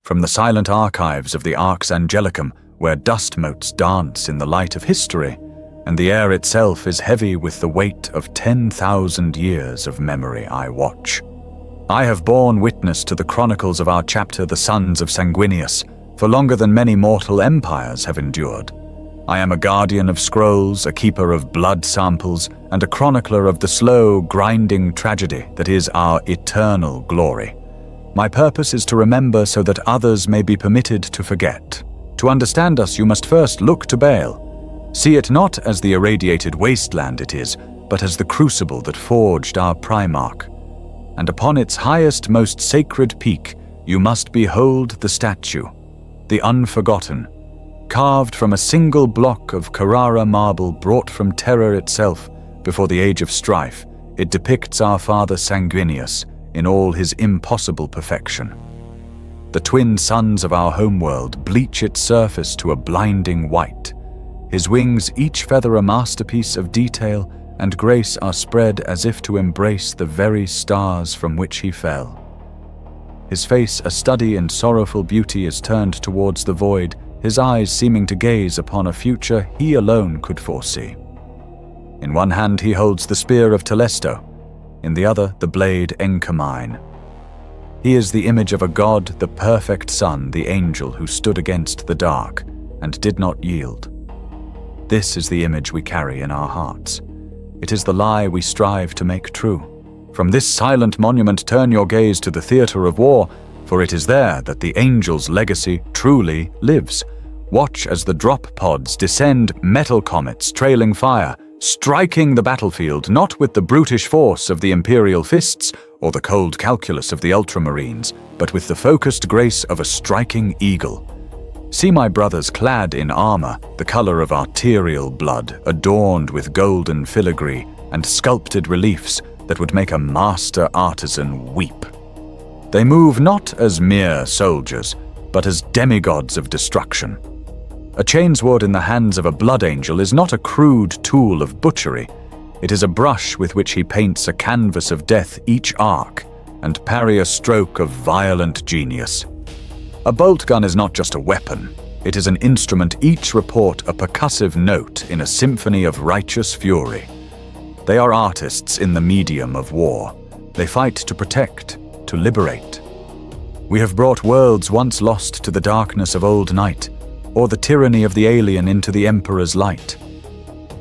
from the silent archives of the Arx Angelicum, where dust motes dance in the light of history, and the air itself is heavy with the weight of 10,000 years of memory I watch. I have borne witness to the chronicles of our chapter, the Sons of Sanguinius, for longer than many mortal empires have endured. I am a guardian of scrolls, a keeper of blood samples, and a chronicler of the slow, grinding tragedy that is our eternal glory. My purpose is to remember so that others may be permitted to forget. To understand us, you must first look to Baal. See it not as the irradiated wasteland it is, but as the crucible that forged our Primarch. And upon its highest, most sacred peak, you must behold the statue, the Unforgotten. Carved from a single block of Carrara marble brought from Terror itself before the age of strife, it depicts our father Sanguinius in all his impossible perfection. The twin suns of our homeworld bleach its surface to a blinding white. His wings, each feather a masterpiece of detail and grace, are spread as if to embrace the very stars from which he fell. His face, a study in sorrowful beauty, is turned towards the void, his eyes seeming to gaze upon a future he alone could foresee. In one hand he holds the spear of Telesto, in the other the blade Encarmine. He is the image of a god, the perfect son, the angel who stood against the dark and did not yield. This is the image we carry in our hearts. It is the lie we strive to make true. From this silent monument turn your gaze to the theater of war, for it is there that the angel's legacy truly lives. Watch as the drop pods descend, metal comets trailing fire, striking the battlefield not with the brutish force of the imperial fists or the cold calculus of the ultramarines, but with the focused grace of a striking eagle. See my brothers clad in armor, the color of arterial blood, adorned with golden filigree and sculpted reliefs that would make a master artisan weep. They move not as mere soldiers, but as demigods of destruction. A chainsword in the hands of a blood angel is not a crude tool of butchery. It is a brush with which he paints a canvas of death each arc, and parry a stroke of violent genius. A bolt gun is not just a weapon. It is an instrument, each report a percussive note in a symphony of righteous fury. They are artists in the medium of war. They fight to protect, to liberate. We have brought worlds once lost to the darkness of old night, or the tyranny of the alien into the Emperor's light.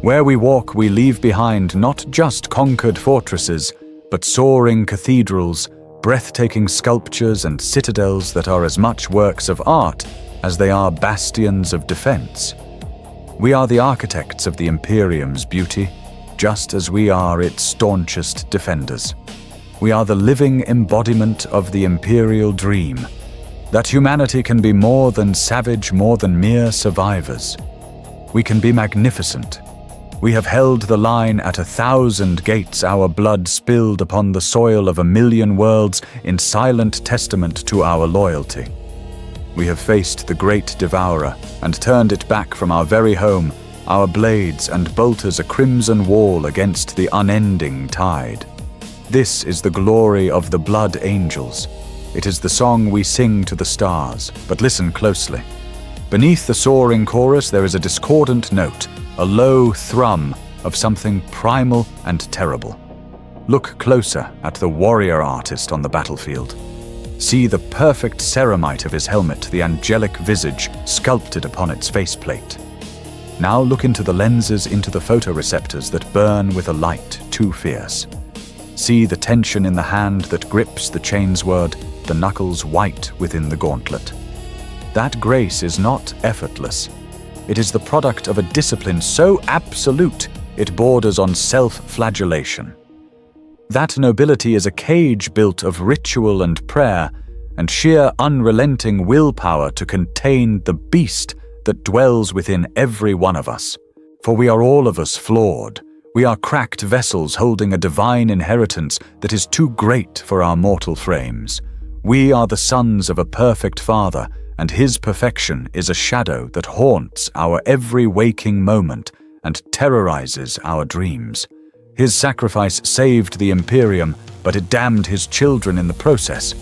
Where we walk, we leave behind not just conquered fortresses, but soaring cathedrals, breathtaking sculptures and citadels that are as much works of art as they are bastions of defense. We are the architects of the Imperium's beauty, just as we are its staunchest defenders. We are the living embodiment of the imperial dream, that humanity can be more than savage, more than mere survivors. We can be magnificent. We have held the line at 1,000 gates, our blood spilled upon the soil of 1,000,000 worlds in silent testament to our loyalty. We have faced the great devourer and turned it back from our very home, our blades and bolters a crimson wall against the unending tide. This is the glory of the blood angels. It is the song we sing to the stars, but listen closely. Beneath the soaring chorus there is a discordant note, a low thrum of something primal and terrible. Look closer at the warrior artist on the battlefield. See the perfect ceramite of his helmet, the angelic visage sculpted upon its faceplate. Now look into the lenses, into the photoreceptors that burn with a light too fierce. See the tension in the hand that grips the chainsword, the knuckles white within the gauntlet. That grace is not effortless. It is the product of a discipline so absolute it borders on self-flagellation. That nobility is a cage built of ritual and prayer, and sheer unrelenting willpower to contain the beast that dwells within every one of us. For we are all of us flawed. We are cracked vessels holding a divine inheritance that is too great for our mortal frames. We are the sons of a perfect Father, and his perfection is a shadow that haunts our every waking moment and terrorizes our dreams. His sacrifice saved the Imperium, but it damned his children in the process.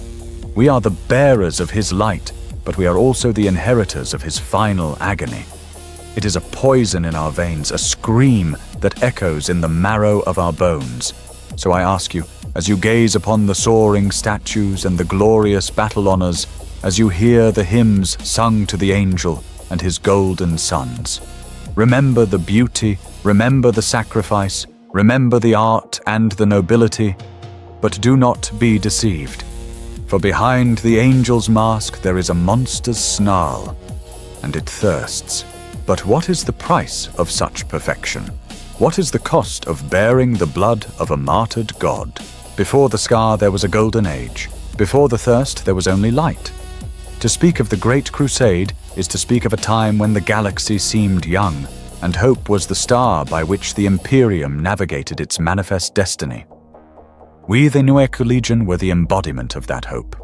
We are the bearers of his light, but we are also the inheritors of his final agony. It is a poison in our veins, a scream that echoes in the marrow of our bones. So I ask you, as you gaze upon the soaring statues and the glorious battle honors, as you hear the hymns sung to the angel and his golden sons, remember the beauty, remember the sacrifice, remember the art and the nobility, but do not be deceived. For behind the angel's mask there is a monster's snarl, and it thirsts. But what is the price of such perfection? What is the cost of bearing the blood of a martyred god? Before the scar there was a golden age. Before the thirst there was only light. To speak of the Great Crusade is to speak of a time when the galaxy seemed young, and hope was the star by which the Imperium navigated its manifest destiny. We, the Nueku Legion, were the embodiment of that hope,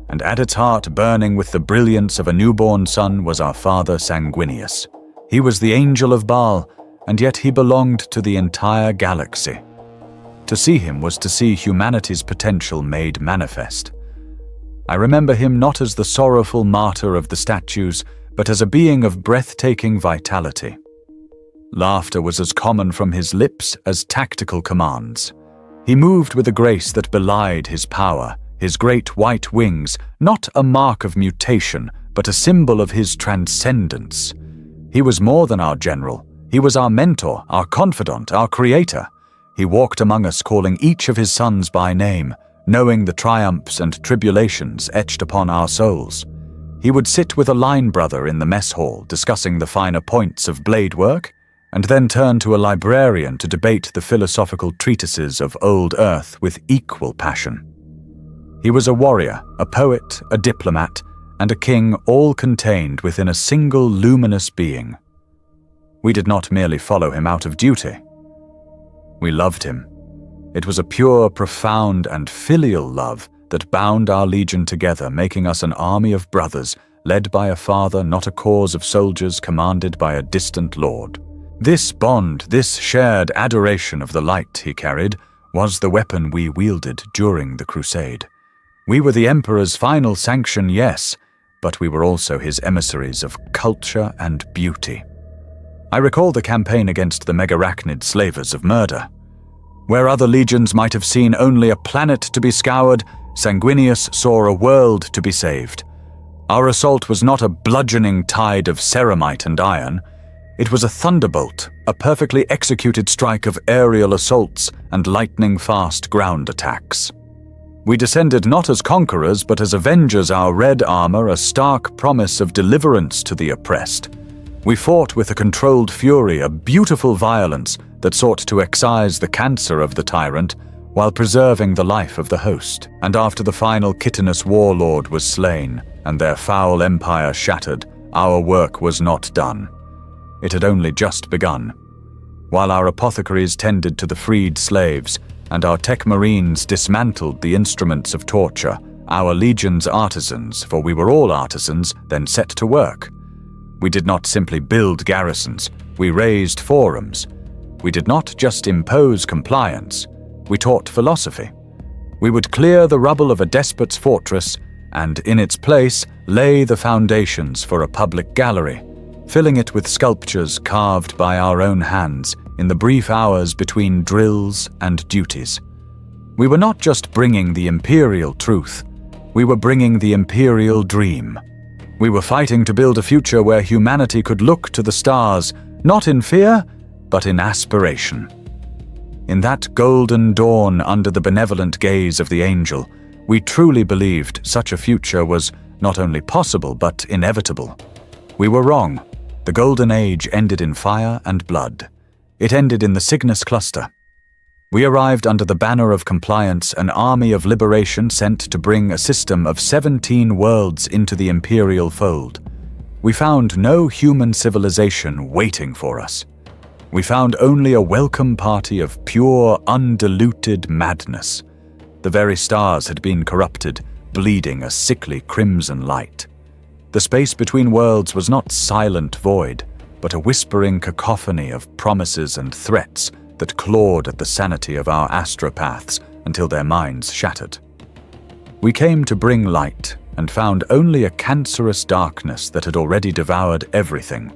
and at its heart, burning with the brilliance of a newborn sun, was our father Sanguinius. He was the angel of Baal, and yet he belonged to the entire galaxy. To see him was to see humanity's potential made manifest. I remember him not as the sorrowful martyr of the statues, but as a being of breathtaking vitality. Laughter was as common from his lips as tactical commands. He moved with a grace that belied his power, his great white wings, not a mark of mutation, but a symbol of his transcendence. He was more than our general. He was our mentor, our confidant, our creator. He walked among us, calling each of his sons by name, knowing the triumphs and tribulations etched upon our souls. He would sit with a line brother in the mess hall, discussing the finer points of blade work, and then turn to a librarian to debate the philosophical treatises of old Earth with equal passion. He was a warrior, a poet, a diplomat, and a king, all contained within a single luminous being. We did not merely follow him out of duty. We loved him. It was a pure, profound, and filial love that bound our legion together, making us an army of brothers, led by a father, not a corps of soldiers commanded by a distant lord. This bond, this shared adoration of the light he carried, was the weapon we wielded during the crusade. We were the Emperor's final sanction, yes, but we were also his emissaries of culture and beauty. I recall the campaign against the megarachnid slavers of murder. Where other legions might have seen only a planet to be scoured, Sanguinius saw a world to be saved. Our assault was not a bludgeoning tide of ceramite and iron. It was a thunderbolt, a perfectly executed strike of aerial assaults and lightning-fast ground attacks. We descended not as conquerors, but as avengers, our red armor a stark promise of deliverance to the oppressed. We fought with a controlled fury, a beautiful violence that sought to excise the cancer of the tyrant while preserving the life of the host. And after the final chitinous warlord was slain and their foul empire shattered, our work was not done. It had only just begun. While our apothecaries tended to the freed slaves and our tech marines dismantled the instruments of torture, our legion's artisans, for we were all artisans, then set to work. We did not simply build garrisons, we raised forums. We did not just impose compliance, we taught philosophy. We would clear the rubble of a despot's fortress and, in its place, lay the foundations for a public gallery, filling it with sculptures carved by our own hands in the brief hours between drills and duties. We were not just bringing the imperial truth, we were bringing the imperial dream. We were fighting to build a future where humanity could look to the stars, not in fear, but in aspiration. In that golden dawn under the benevolent gaze of the angel, we truly believed such a future was not only possible but inevitable. We were wrong. The golden age ended in fire and blood. It ended in the Cygnus cluster. We arrived under the banner of compliance, an army of liberation sent to bring a system of 17 worlds into the imperial fold. We found no human civilization waiting for us. We found only a welcome party of pure, undiluted madness. The very stars had been corrupted, bleeding a sickly crimson light. The space between worlds was not silent void, but a whispering cacophony of promises and threats that clawed at the sanity of our astropaths until their minds shattered. We came to bring light, and found only a cancerous darkness that had already devoured everything.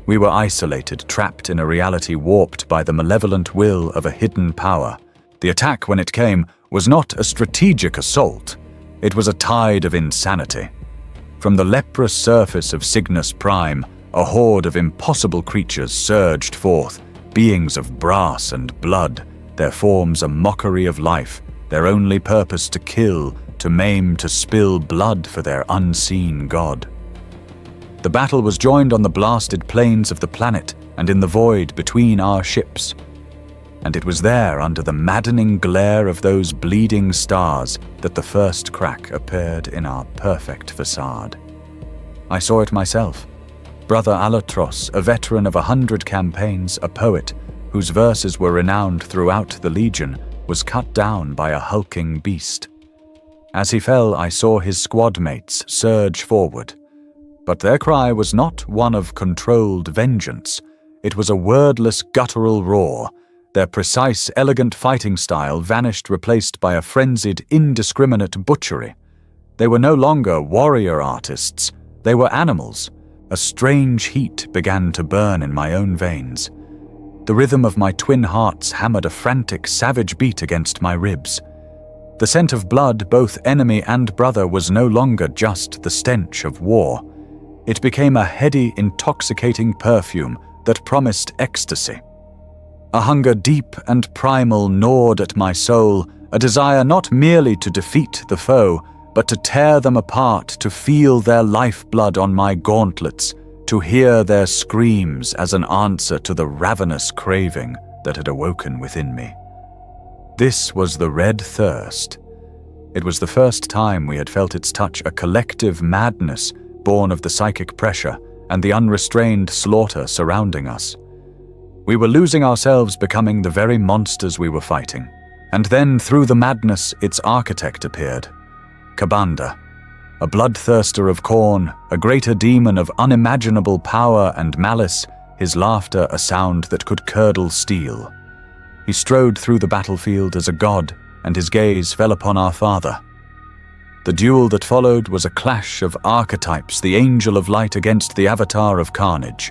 We were isolated, trapped in a reality warped by the malevolent will of a hidden power. The attack, when it came, was not a strategic assault. It was a tide of insanity. From the leprous surface of Cygnus Prime, a horde of impossible creatures surged forth, beings of brass and blood, their forms a mockery of life, their only purpose to kill, to maim, to spill blood for their unseen god. The battle was joined on the blasted plains of the planet and in the void between our ships. And it was there, under the maddening glare of those bleeding stars, that the first crack appeared in our perfect facade. I saw it myself. Brother Alatros, a veteran of 100 campaigns, a poet, whose verses were renowned throughout the Legion, was cut down by a hulking beast. As he fell, I saw his squad mates surge forward. But their cry was not one of controlled vengeance. It was a wordless, guttural roar. Their precise, elegant fighting style vanished, replaced by a frenzied, indiscriminate butchery. They were no longer warrior artists. They were animals. A strange heat began to burn in my own veins. The rhythm of my twin hearts hammered a frantic, savage beat against my ribs. The scent of blood, both enemy and brother, was no longer just the stench of war. It became a heady, intoxicating perfume that promised ecstasy. A hunger deep and primal gnawed at my soul, a desire not merely to defeat the foe, but to tear them apart, to feel their lifeblood on my gauntlets, to hear their screams as an answer to the ravenous craving that had awoken within me. This was the red thirst. It was the first time we had felt its touch, a collective madness born of the psychic pressure and the unrestrained slaughter surrounding us. We were losing ourselves, becoming the very monsters we were fighting. And then, through the madness, its architect appeared. Kabanda, a bloodthirster of Khorne, a greater demon of unimaginable power and malice, his laughter a sound that could curdle steel. He strode through the battlefield as a god, and his gaze fell upon our father. The duel that followed was a clash of archetypes, the angel of light against the avatar of carnage.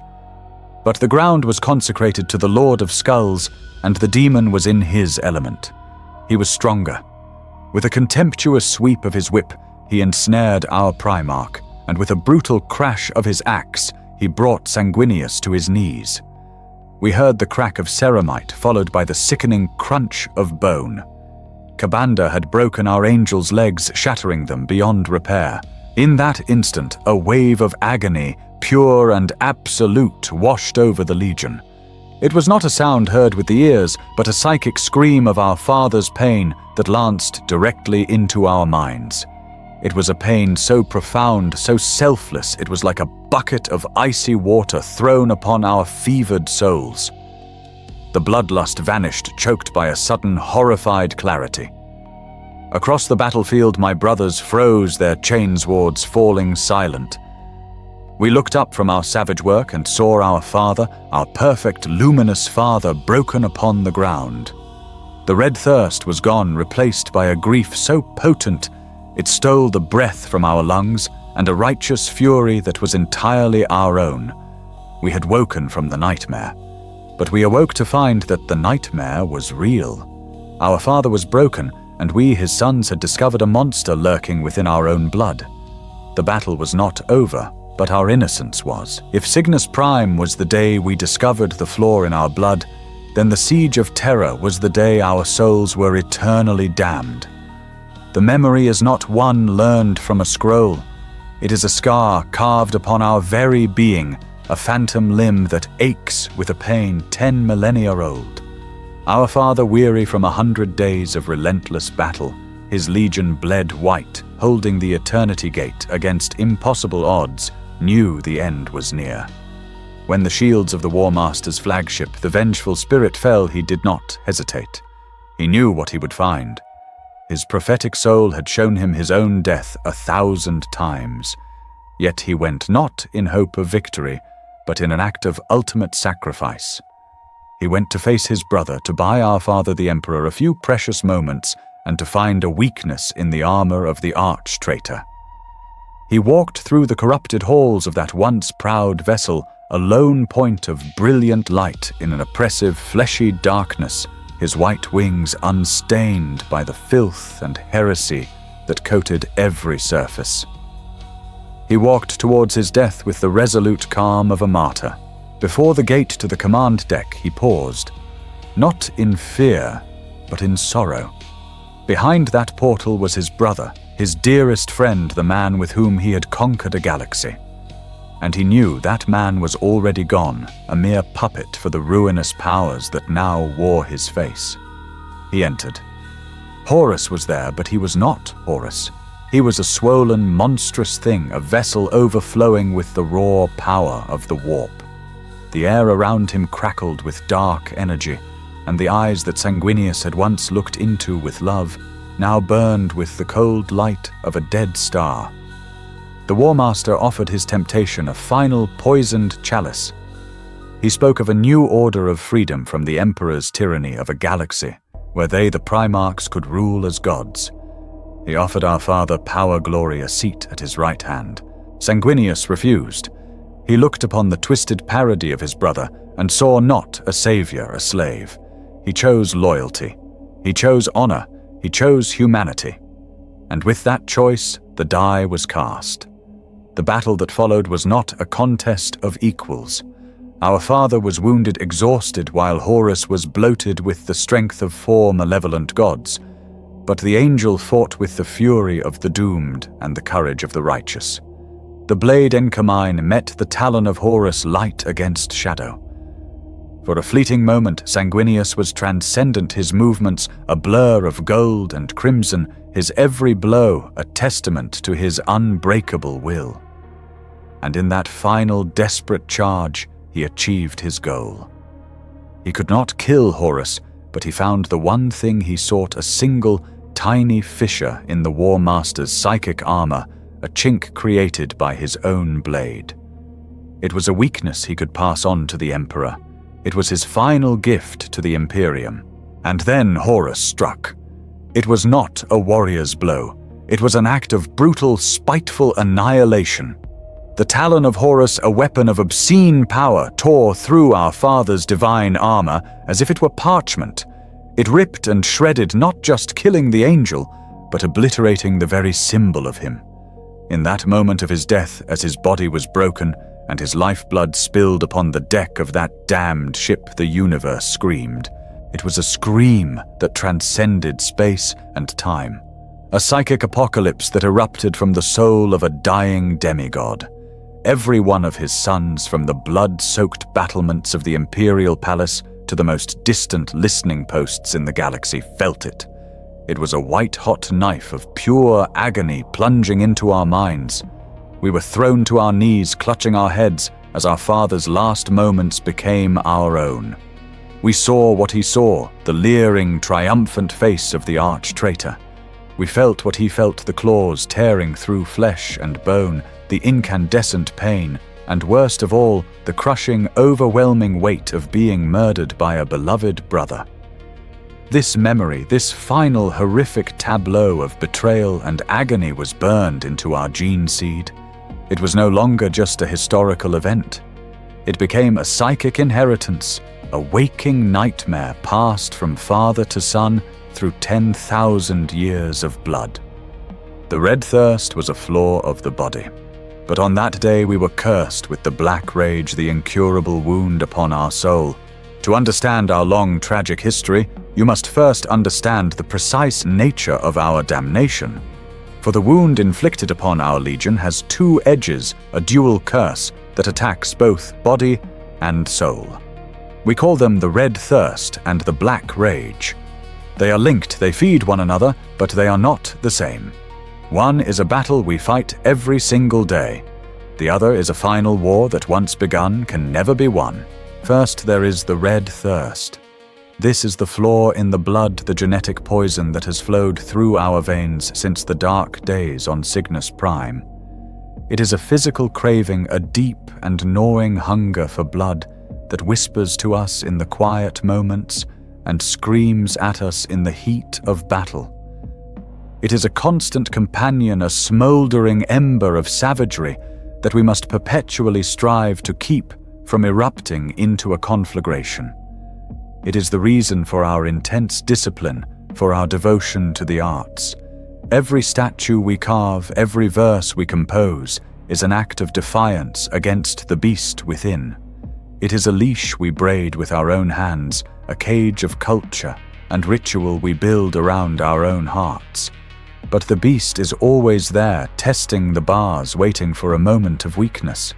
But the ground was consecrated to the Lord of Skulls, and the demon was in his element. He was stronger. With a contemptuous sweep of his whip, he ensnared our Primarch, and with a brutal crash of his axe, he brought Sanguinius to his knees. We heard the crack of ceramite, followed by the sickening crunch of bone. Kabanda had broken our angel's legs, shattering them beyond repair. In that instant, a wave of agony, pure and absolute, washed over the Legion. It was not a sound heard with the ears, but a psychic scream of our father's pain that lanced directly into our minds. It was a pain so profound, so selfless, it was like a bucket of icy water thrown upon our fevered souls. The bloodlust vanished, choked by a sudden, horrified clarity. Across the battlefield, my brothers froze, their chainswords falling silent. We looked up from our savage work and saw our father, our perfect, luminous father, broken upon the ground. The red thirst was gone, replaced by a grief so potent it stole the breath from our lungs, and a righteous fury that was entirely our own. We had woken from the nightmare, but we awoke to find that the nightmare was real. Our father was broken, and we, his sons, had discovered a monster lurking within our own blood. The battle was not over, but our innocence was. If Cygnus Prime was the day we discovered the flaw in our blood, then the Siege of Terror was the day our souls were eternally damned. The memory is not one learned from a scroll. It is a scar carved upon our very being, a phantom limb that aches with a pain 10 millennia old. Our father, weary from 100 days of relentless battle, his legion bled white, holding the eternity gate against impossible odds, knew the end was near. When the shields of the War Master's flagship, the vengeful spirit, fell, he did not hesitate. He knew what he would find. His prophetic soul had shown him his own death 1,000 times. Yet he went not in hope of victory, but in an act of ultimate sacrifice. He went to face his brother, to buy our father the Emperor a few precious moments, and to find a weakness in the armor of the arch-traitor. He walked through the corrupted halls of that once proud vessel, a lone point of brilliant light in an oppressive, fleshy darkness, his white wings unstained by the filth and heresy that coated every surface. He walked towards his death with the resolute calm of a martyr. Before the gate to the command deck, he paused, not in fear, but in sorrow. Behind that portal was his brother, his dearest friend, the man with whom he had conquered a galaxy. And he knew that man was already gone, a mere puppet for the ruinous powers that now wore his face. He entered. Horus was there, but he was not Horus. He was a swollen, monstrous thing, a vessel overflowing with the raw power of the warp. The air around him crackled with dark energy, and the eyes that Sanguinius had once looked into with love now burned with the cold light of a dead star. The War Master offered his temptation a final poisoned chalice. He spoke of a new order of freedom from the Emperor's tyranny of a galaxy, where they, the Primarchs, could rule as gods. He offered our father Power Glory a seat at his right hand. Sanguinius refused. He looked upon the twisted parody of his brother and saw not a savior, a slave. He chose loyalty. He chose honor. He chose humanity. And with that choice, the die was cast. The battle that followed was not a contest of equals. Our father was wounded, exhausted, while Horus was bloated with the strength of 4 malevolent gods. But the angel fought with the fury of the doomed and the courage of the righteous. The blade Encarmine met the talon of Horus light against shadow. For a fleeting moment, Sanguinius was transcendent, his movements a blur of gold and crimson, his every blow a testament to his unbreakable will. And in that final desperate charge, he achieved his goal. He could not kill Horus, but he found the one thing he sought, a single, tiny fissure in the War Master's psychic armor, a chink created by his own blade. It was a weakness he could pass on to the Emperor. It was his final gift to the Imperium. And then Horus struck. It was not a warrior's blow. It was an act of brutal, spiteful annihilation. The talon of Horus, a weapon of obscene power, tore through our father's divine armor as if it were parchment. It ripped and shredded, not just killing the angel, but obliterating the very symbol of him. In that moment of his death, as his body was broken and his lifeblood spilled upon the deck of that damned ship, the universe screamed. It was a scream that transcended space and time. A psychic apocalypse that erupted from the soul of a dying demigod. Every one of his sons, from the blood-soaked battlements of the Imperial Palace to the most distant listening posts in the galaxy, felt it. It was a white-hot knife of pure agony plunging into our minds. We were thrown to our knees, clutching our heads, as our father's last moments became our own. We saw what he saw, the leering, triumphant face of the arch-traitor. We felt what he felt, the claws tearing through flesh and bone, the incandescent pain, and worst of all, the crushing, overwhelming weight of being murdered by a beloved brother. This memory, this final horrific tableau of betrayal and agony was burned into our gene seed. It was no longer just a historical event. It became a psychic inheritance, a waking nightmare passed from father to son through 10,000 years of blood. The red thirst was a flaw of the body. But on that day we were cursed with the black rage, the incurable wound upon our soul. To understand our long tragic history, you must first understand the precise nature of our damnation. For the wound inflicted upon our legion has 2 edges, a dual curse that attacks both body and soul. We call them the red thirst and the black rage. They are linked, they feed one another, but they are not the same. One is a battle we fight every single day. The other is a final war that once begun can never be won. First, there is the red thirst. This is the flaw in the blood, the genetic poison that has flowed through our veins since the dark days on Cygnus Prime. It is a physical craving, a deep and gnawing hunger for blood that whispers to us in the quiet moments and screams at us in the heat of battle. It is a constant companion, a smouldering ember of savagery that we must perpetually strive to keep from erupting into a conflagration. It is the reason for our intense discipline, for our devotion to the arts. Every statue we carve, every verse we compose, is an act of defiance against the beast within. It is a leash we braid with our own hands, a cage of culture and ritual we build around our own hearts. But the beast is always there, testing the bars, waiting for a moment of weakness.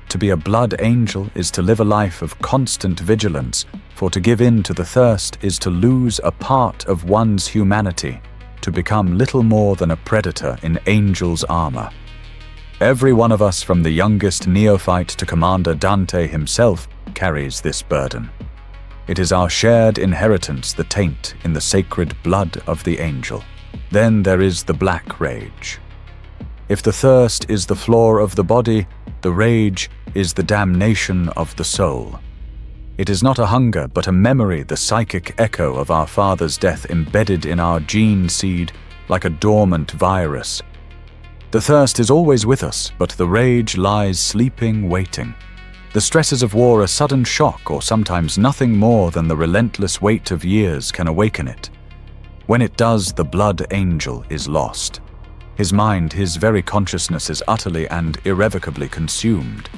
To be a blood angel is to live a life of constant vigilance, for to give in to the thirst is to lose a part of one's humanity, to become little more than a predator in angel's armor. Every one of us, from the youngest neophyte to Commander Dante himself, carries this burden. It is our shared inheritance, the taint in the sacred blood of the angel. Then there is the black rage. If the thirst is the flaw of the body, the rage is the damnation of the soul. It is not a hunger, but a memory, the psychic echo of our father's death embedded in our gene seed like a dormant virus. The thirst is always with us, but the rage lies sleeping, waiting. The stresses of war, a sudden shock, or sometimes nothing more than the relentless weight of years can awaken it. When it does, the blood angel is lost. His mind, his very consciousness is utterly and irrevocably consumed.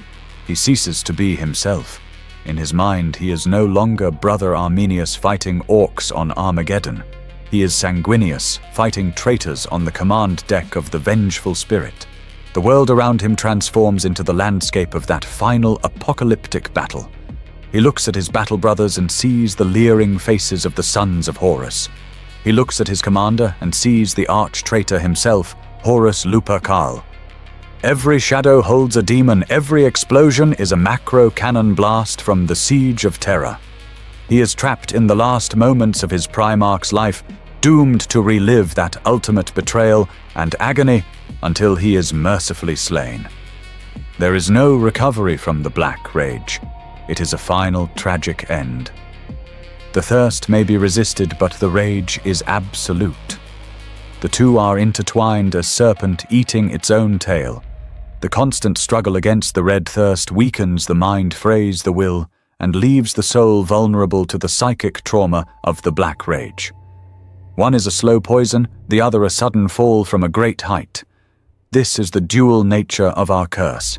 He ceases to be himself. In his mind, he is no longer Brother Arminius fighting orcs on Armageddon. He is Sanguinius, fighting traitors on the command deck of the vengeful spirit. The world around him transforms into the landscape of that final apocalyptic battle. He looks at his battle brothers and sees the leering faces of the sons of Horus. He looks at his commander and sees the arch-traitor himself, Horus Lupercal. Every shadow holds a demon, every explosion is a macro-cannon blast from the Siege of Terra. He is trapped in the last moments of his Primarch's life, doomed to relive that ultimate betrayal and agony until he is mercifully slain. There is no recovery from the black rage. It is a final tragic end. The thirst may be resisted, but the rage is absolute. The two are intertwined, a serpent eating its own tail. The constant struggle against the red thirst weakens the mind, frays the will, and leaves the soul vulnerable to the psychic trauma of the black rage. One is a slow poison, the other a sudden fall from a great height. This is the dual nature of our curse.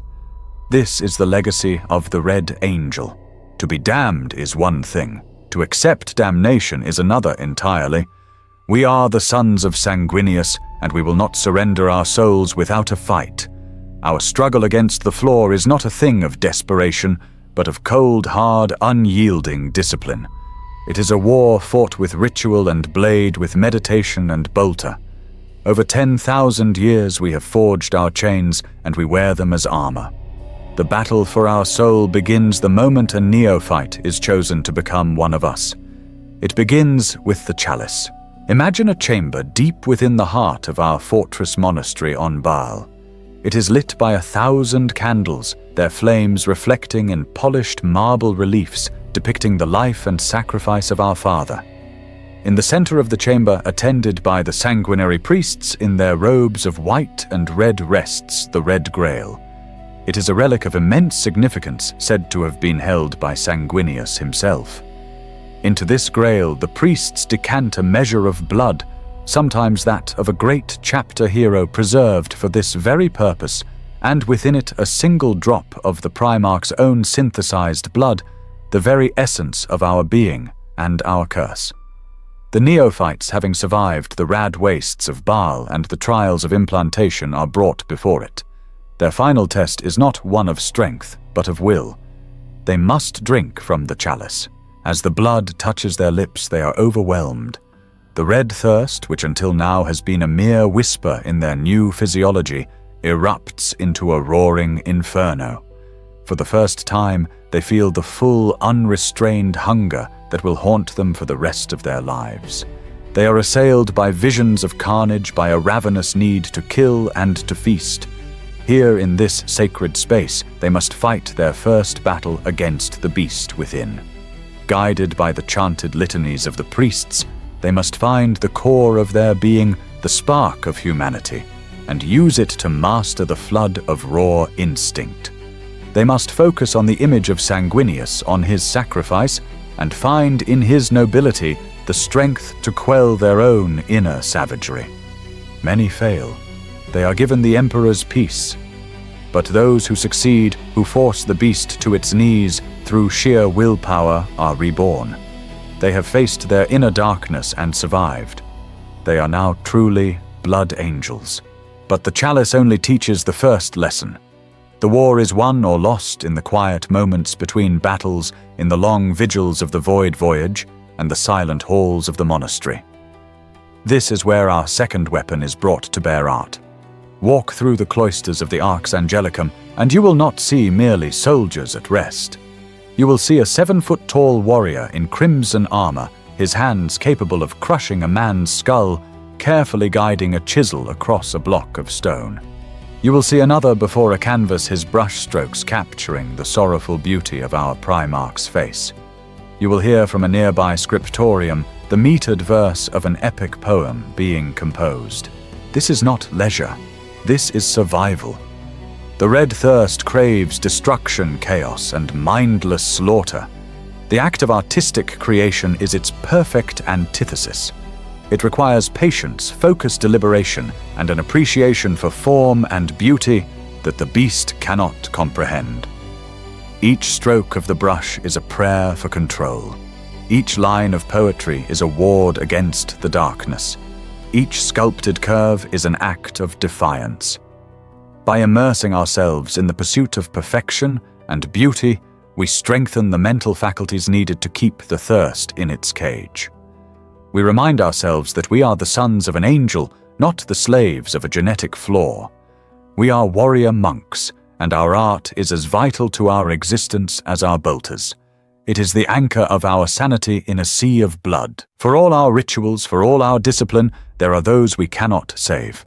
This is the legacy of the Red Angel. To be damned is one thing. To accept damnation is another entirely. We are the sons of Sanguinius, and we will not surrender our souls without a fight. Our struggle against the flaw is not a thing of desperation, but of cold, hard, unyielding discipline. It is a war fought with ritual and blade, with meditation and bolter. Over 10,000 years we have forged our chains, and we wear them as armor. The battle for our soul begins the moment a neophyte is chosen to become one of us. It begins with the chalice. Imagine a chamber deep within the heart of our fortress monastery on Baal. It is lit by 1,000 candles, their flames reflecting in polished marble reliefs depicting the life and sacrifice of our Father. In the center of the chamber, attended by the sanguinary priests in their robes of white and red, rests the Red Grail. It is a relic of immense significance, said to have been held by Sanguinius himself. Into this grail the priests decant a measure of blood, sometimes that of a great chapter hero preserved for this very purpose, and within it a single drop of the Primarch's own synthesized blood, the very essence of our being and our curse. The neophytes, having survived the rad wastes of Baal and the trials of implantation, are brought before it. Their final test is not one of strength, but of will. They must drink from the chalice. As the blood touches their lips, they are overwhelmed. The red thirst, which until now has been a mere whisper in their new physiology, erupts into a roaring inferno. For the first time, they feel the full, unrestrained hunger that will haunt them for the rest of their lives. They are assailed by visions of carnage, by a ravenous need to kill and to feast. Here in this sacred space, they must fight their first battle against the beast within. Guided by the chanted litanies of the priests, They must find the core of their being, the spark of humanity, and use it to master the flood of raw instinct. They must focus on the image of Sanguinius, on his sacrifice, and find in his nobility the strength to quell their own inner savagery. Many fail. They are given the Emperor's peace. But those who succeed, who force the beast to its knees through sheer willpower, are reborn. They have faced their inner darkness and survived. They are now truly blood angels. But the chalice only teaches the first lesson. The war is won or lost in the quiet moments between battles, in the long vigils of the Void Voyage, and the silent halls of the monastery. This is where our second weapon is brought to bear art. Walk through the cloisters of the Arx Angelicum, and you will not see merely soldiers at rest. You will see a 7-foot-tall warrior in crimson armor, his hands capable of crushing a man's skull, carefully guiding a chisel across a block of stone. You will see another before a canvas, his brushstrokes capturing the sorrowful beauty of our Primarch's face. You will hear from a nearby scriptorium the metered verse of an epic poem being composed. This is not leisure. This is survival. The red thirst craves destruction, chaos, and mindless slaughter. The act of artistic creation is its perfect antithesis. It requires patience, focused deliberation, and an appreciation for form and beauty that the beast cannot comprehend. Each stroke of the brush is a prayer for control. Each line of poetry is a ward against the darkness. Each sculpted curve is an act of defiance. By immersing ourselves in the pursuit of perfection and beauty, we strengthen the mental faculties needed to keep the thirst in its cage. We remind ourselves that we are the sons of an angel, not the slaves of a genetic flaw. We are warrior monks, and our art is as vital to our existence as our bolters. It is the anchor of our sanity in a sea of blood. For all our rituals, for all our discipline, there are those we cannot save.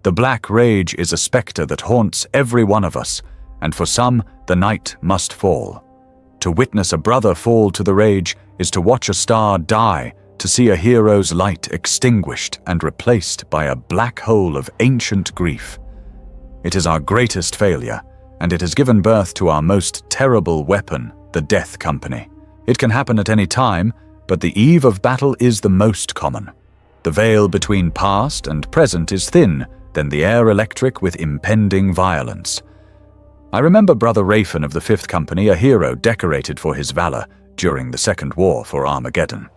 The black rage is a specter that haunts every one of us, and for some, the night must fall. To witness a brother fall to the rage is to watch a star die, to see a hero's light extinguished and replaced by a black hole of ancient grief. It is our greatest failure, and it has given birth to our most terrible weapon, the Death Company. It can happen at any time, but the eve of battle is the most common. The veil between past and present is thin, then the air electric with impending violence. I remember Brother Rafen of the 5th Company, a hero decorated for his valor during the Second War for Armageddon.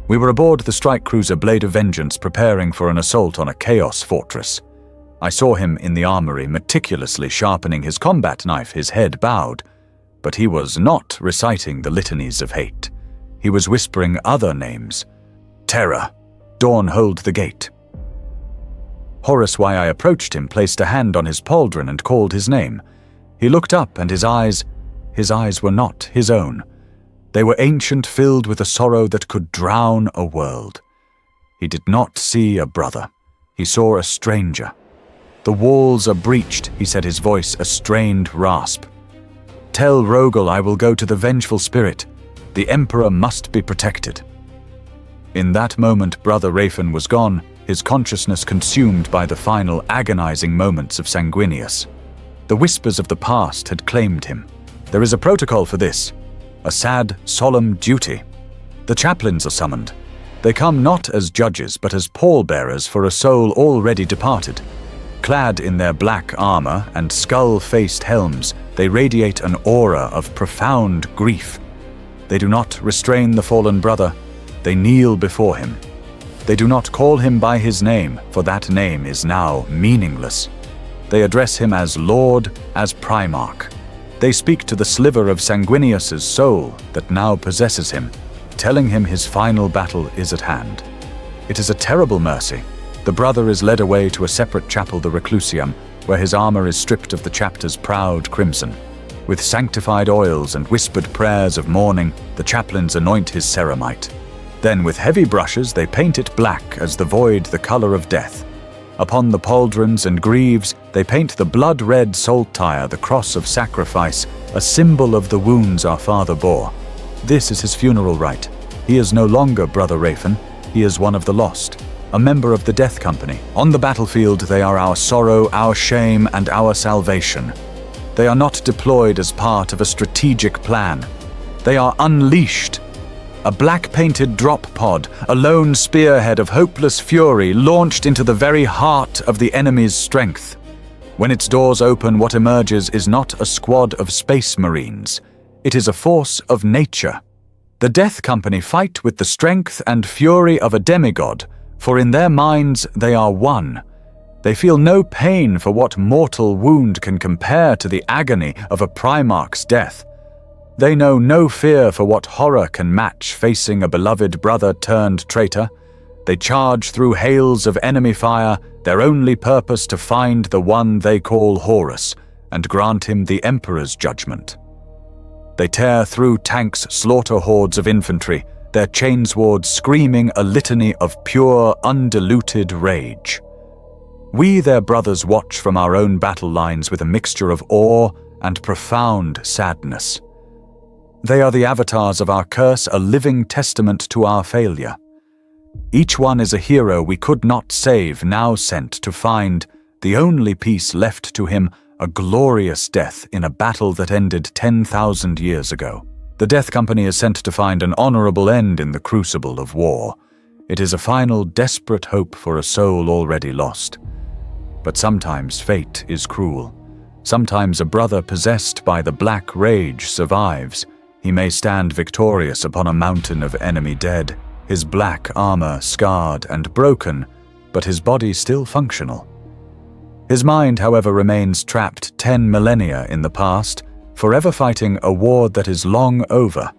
We were aboard the strike cruiser Blade of Vengeance preparing for an assault on a Chaos fortress. I saw him in the armory meticulously sharpening his combat knife, his head bowed. But he was not reciting the litanies of hate. He was whispering other names. Terror. Dawn hold the gate. Horus, why I approached him, placed a hand on his pauldron and called his name. He looked up, and his eyes were not his own. They were ancient, filled with a sorrow that could drown a world. He did not see a brother. He saw a stranger. The walls are breached, he said, his voice a strained rasp. Tell Rogel I will go to the vengeful spirit. The Emperor must be protected. In that moment, Brother Rafen was gone, his consciousness consumed by the final agonizing moments of Sanguinius. The whispers of the past had claimed him. There is a protocol for this. A sad, solemn duty. The chaplains are summoned. They come not as judges, but as pallbearers for a soul already departed. Clad in their black armor and skull-faced helms, they radiate an aura of profound grief. They do not restrain the fallen brother. They kneel before him. They do not call him by his name, for that name is now meaningless. They address him as Lord, as Primarch. They speak to the sliver of Sanguinius's soul that now possesses him, telling him his final battle is at hand. It is a terrible mercy. The brother is led away to a separate chapel, the Reclusium, where his armor is stripped of the chapter's proud crimson. With sanctified oils and whispered prayers of mourning, the chaplains anoint his ceramite. Then with heavy brushes they paint it black as the void, the color of death. Upon the pauldrons and greaves, they paint the blood-red saltire, the cross of sacrifice, a symbol of the wounds our father bore. This is his funeral rite. He is no longer Brother Rafen. He is one of the lost, a member of the Death Company. On the battlefield, they are our sorrow, our shame, and our salvation. They are not deployed as part of a strategic plan. They are unleashed. A black-painted drop pod, a lone spearhead of hopeless fury launched into the very heart of the enemy's strength. When its doors open, what emerges is not a squad of space marines. It is a force of nature. The Death Company fight with the strength and fury of a demigod, for in their minds they are one. They feel no pain for what mortal wound can compare to the agony of a Primarch's death. They know no fear for what horror can match facing a beloved brother turned traitor. They charge through hails of enemy fire, their only purpose to find the one they call Horus, and grant him the Emperor's judgment. They tear through tanks, slaughter hordes of infantry, their chainswords screaming a litany of pure, undiluted rage. We, their brothers, watch from our own battle lines with a mixture of awe and profound sadness. They are the avatars of our curse, a living testament to our failure. Each one is a hero we could not save, now sent to find, the only peace left to him, a glorious death in a battle that ended 10,000 years ago. The Death Company is sent to find an honorable end in the crucible of war. It is a final, desperate hope for a soul already lost. But sometimes fate is cruel. Sometimes a brother possessed by the black rage survives. He may stand victorious upon a mountain of enemy dead, his black armor scarred and broken, but his body still functional. His mind, however, remains trapped 10 millennia in the past, forever fighting a war that is long over.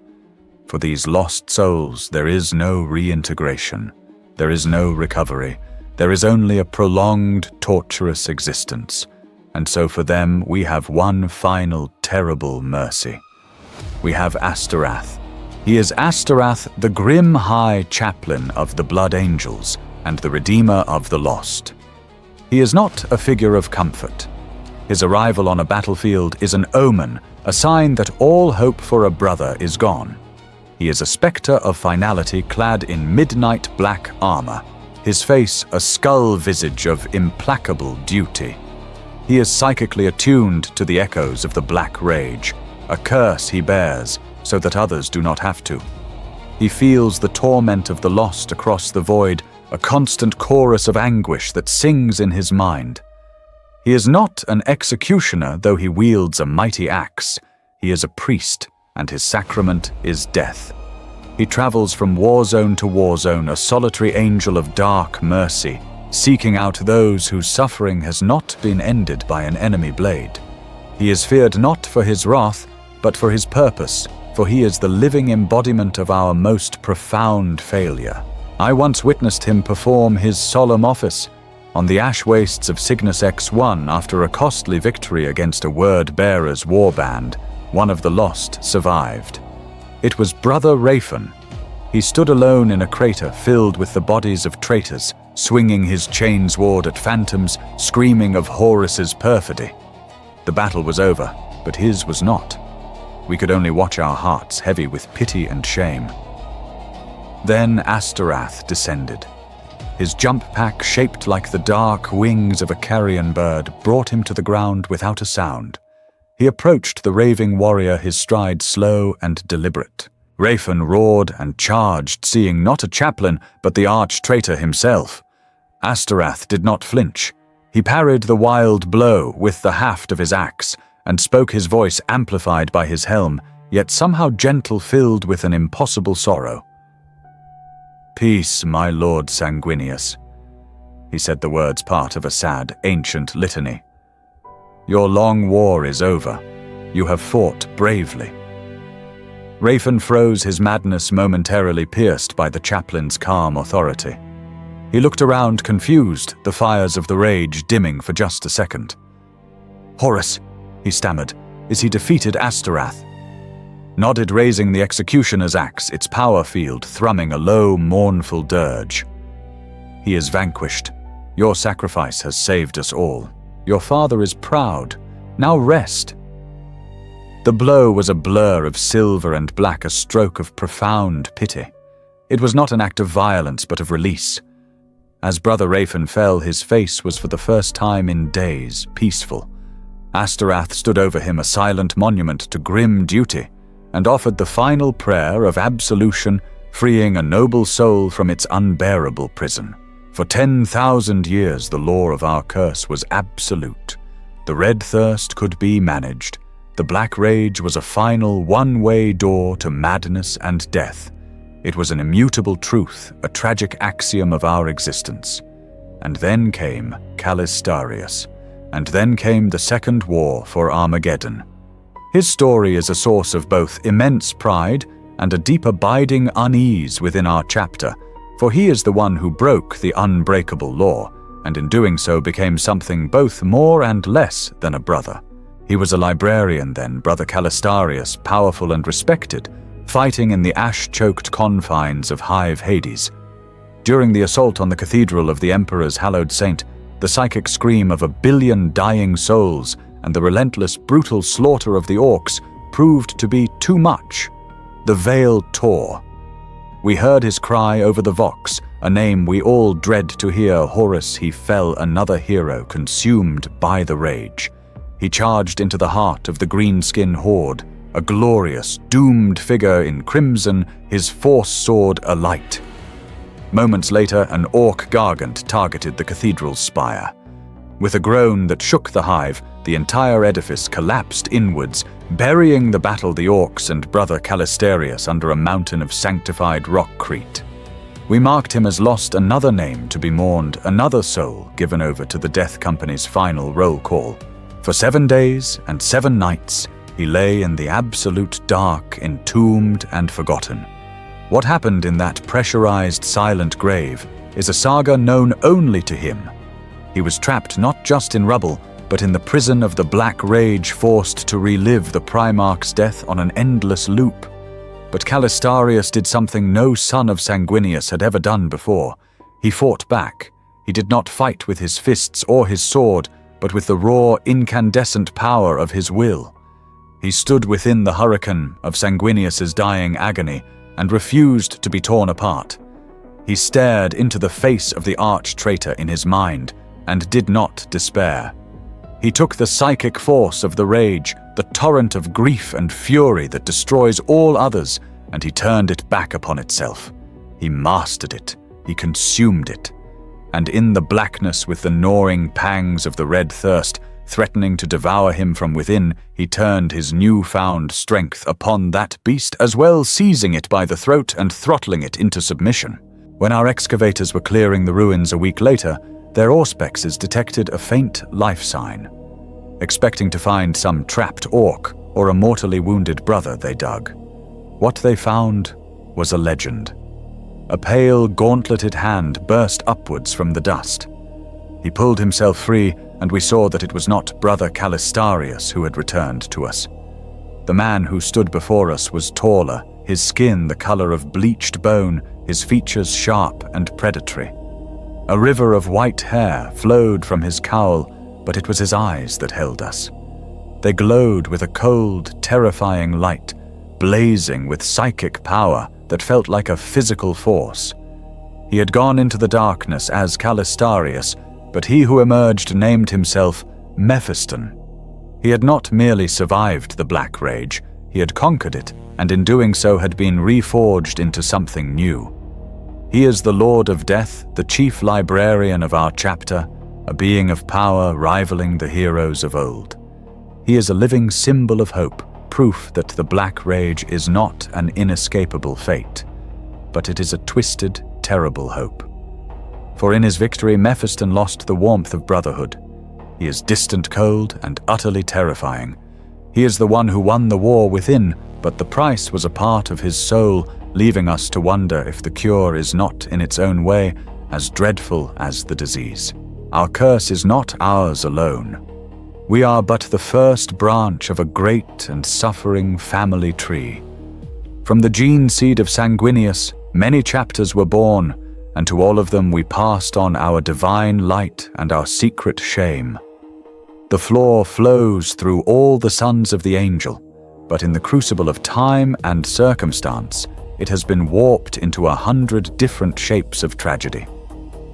For these lost souls, there is no reintegration. There is no recovery. There is only a prolonged, torturous existence. And so for them, we have one final, terrible mercy. We have Asterath. He is Asterath, the grim High Chaplain of the Blood Angels and the Redeemer of the Lost. He is not a figure of comfort. His arrival on a battlefield is an omen, a sign that all hope for a brother is gone. He is a spectre of finality clad in midnight black armor, his face a skull visage of implacable duty. He is psychically attuned to the echoes of the black rage, a curse he bears so that others do not have to. He feels the torment of the lost across the void, a constant chorus of anguish that sings in his mind. He is not an executioner, though he wields a mighty axe. He is a priest, and his sacrament is death. He travels from war zone to war zone, a solitary angel of dark mercy, seeking out those whose suffering has not been ended by an enemy blade. He is feared not for his wrath, but for his purpose, for he is the living embodiment of our most profound failure. I once witnessed him perform his solemn office on the ash wastes of Cygnus X1 after a costly victory against a word-bearer's warband. One of the lost survived. It was Brother Raphan. He stood alone in a crater filled with the bodies of traitors, swinging his chainsword at phantoms, screaming of Horus's perfidy. The battle was over, but his was not. We could only watch our hearts heavy with pity and shame. Then Asterath descended. His jump pack, shaped like the dark wings of a carrion bird, brought him to the ground without a sound. He approached the raving warrior, his stride slow and deliberate. Raphan roared and charged, seeing not a chaplain, but the arch-traitor himself. Asterath did not flinch. He parried the wild blow with the haft of his axe, and spoke, his voice amplified by his helm, yet somehow gentle, filled with an impossible sorrow. "Peace, my lord Sanguinius." He said the words part of a sad, ancient litany. "Your long war is over. You have fought bravely." Raphan froze, his madness momentarily pierced by the chaplain's calm authority. He looked around confused, the fires of the rage dimming for just a second. "Horus," he stammered. "Is he defeated Asterath?" Nodded, raising the executioner's axe, its power field thrumming a low, mournful dirge. "He is vanquished. Your sacrifice has saved us all. Your father is proud. Now rest." The blow was a blur of silver and black, a stroke of profound pity. It was not an act of violence, but of release. As Brother Rafen fell, his face was for the first time in days peaceful. Asterath stood over him, a silent monument to grim duty, and offered the final prayer of absolution, freeing a noble soul from its unbearable prison. For 10,000 years the law of our curse was absolute. The red thirst could be managed. The black rage was a final one-way door to madness and death. It was an immutable truth, a tragic axiom of our existence. And then came Calistarius. And then came the Second War for Armageddon. His story is a source of both immense pride and a deep abiding unease within our chapter, for he is the one who broke the unbreakable law, and in doing so became something both more and less than a brother. He was a librarian then, Brother Calistarius, powerful and respected, fighting in the ash-choked confines of Hive Hades. During the assault on the cathedral of the Emperor's hallowed saint, the psychic scream of 1 billion dying souls and the relentless, brutal slaughter of the orcs proved to be too much. The veil tore. We heard his cry over the Vox, a name we all dread to hear. Horus, he fell, another hero consumed by the rage. He charged into the heart of the greenskin horde, a glorious, doomed figure in crimson, his force sword alight. Moments later, an orc gargant targeted the cathedral's spire. With a groan that shook the hive, the entire edifice collapsed inwards, burying the battle the orcs and Brother Calistarius under a mountain of sanctified rockcrete. We marked him as lost, another name to be mourned, another soul given over to the Death Company's final roll call. For 7 days and 7 nights, he lay in the absolute dark, entombed and forgotten. What happened in that pressurized, silent grave is a saga known only to him. He was trapped not just in rubble, but in the prison of the Black Rage, forced to relive the Primarch's death on an endless loop. But Calistarius did something no son of Sanguinius had ever done before. He fought back. He did not fight with his fists or his sword, but with the raw, incandescent power of his will. He stood within the hurricane of Sanguinius's dying agony and refused to be torn apart. He stared into the face of the arch-traitor in his mind and did not despair. He took the psychic force of the rage, the torrent of grief and fury that destroys all others, and he turned it back upon itself. He mastered it. He consumed it. And in the blackness, with the gnawing pangs of the red thirst threatening to devour him from within, he turned his newfound strength upon that beast, as well seizing it by the throat and throttling it into submission. When our excavators were clearing the ruins a week later, their auspexes detected a faint life sign. Expecting to find some trapped orc or a mortally wounded brother, they dug. What they found was a legend. A pale, gauntleted hand burst upwards from the dust. He pulled himself free, and we saw that it was not Brother Calistarius who had returned to us. The man who stood before us was taller, his skin the color of bleached bone, his features sharp and predatory. A river of white hair flowed from his cowl, but it was his eyes that held us. They glowed with a cold, terrifying light, blazing with psychic power that felt like a physical force. He had gone into the darkness as Calistarius, but he who emerged named himself Mephiston. He had not merely survived the Black Rage, he had conquered it, and in doing so had been reforged into something new. He is the Lord of Death, the chief librarian of our chapter, a being of power rivaling the heroes of old. He is a living symbol of hope, proof that the Black Rage is not an inescapable fate, but it is a twisted, terrible hope. For in his victory, Mephiston lost the warmth of brotherhood. He is distant, cold, and utterly terrifying. He is the one who won the war within, but the price was a part of his soul, leaving us to wonder if the cure is not, in its own way, as dreadful as the disease. Our curse is not ours alone. We are but the first branch of a great and suffering family tree. From the gene seed of Sanguinius, many chapters were born, and to all of them we passed on our divine light and our secret shame. The flaw flows through all the sons of the angel, but in the crucible of time and circumstance, it has been warped into 100 different shapes of tragedy.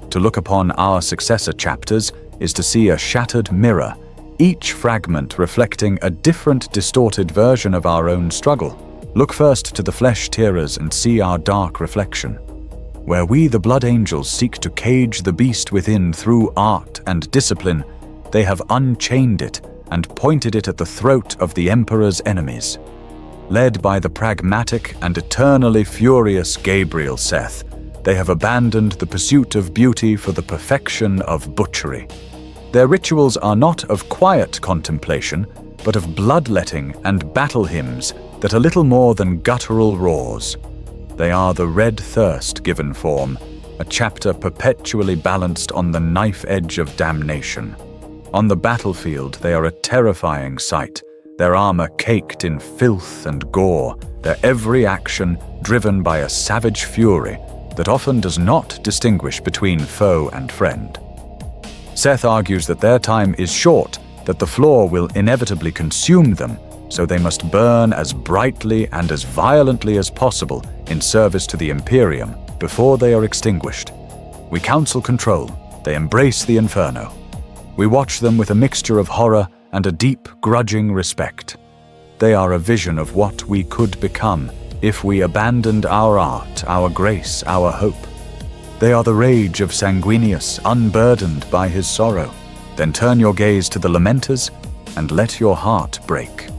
To look upon our successor chapters is to see a shattered mirror, each fragment reflecting a different distorted version of our own struggle. Look first to the flesh tearers and see our dark reflection. Where we, the blood angels, seek to cage the beast within through art and discipline, they have unchained it and pointed it at the throat of the Emperor's enemies. Led by the pragmatic and eternally furious Gabriel Seth, they have abandoned the pursuit of beauty for the perfection of butchery. Their rituals are not of quiet contemplation, but of bloodletting and battle hymns that are little more than guttural roars. They are the red thirst given form, a chapter perpetually balanced on the knife edge of damnation. On the battlefield, they are a terrifying sight, their armor caked in filth and gore, their every action driven by a savage fury that often does not distinguish between foe and friend. Seth argues that their time is short, that the flaw will inevitably consume them, so they must burn as brightly and as violently as possible in service to the Imperium before they are extinguished. We counsel control, they embrace the inferno. We watch them with a mixture of horror and a deep, grudging respect. They are a vision of what we could become if we abandoned our art, our grace, our hope. They are the rage of Sanguinius, unburdened by his sorrow. Then turn your gaze to the lamenters and let your heart break.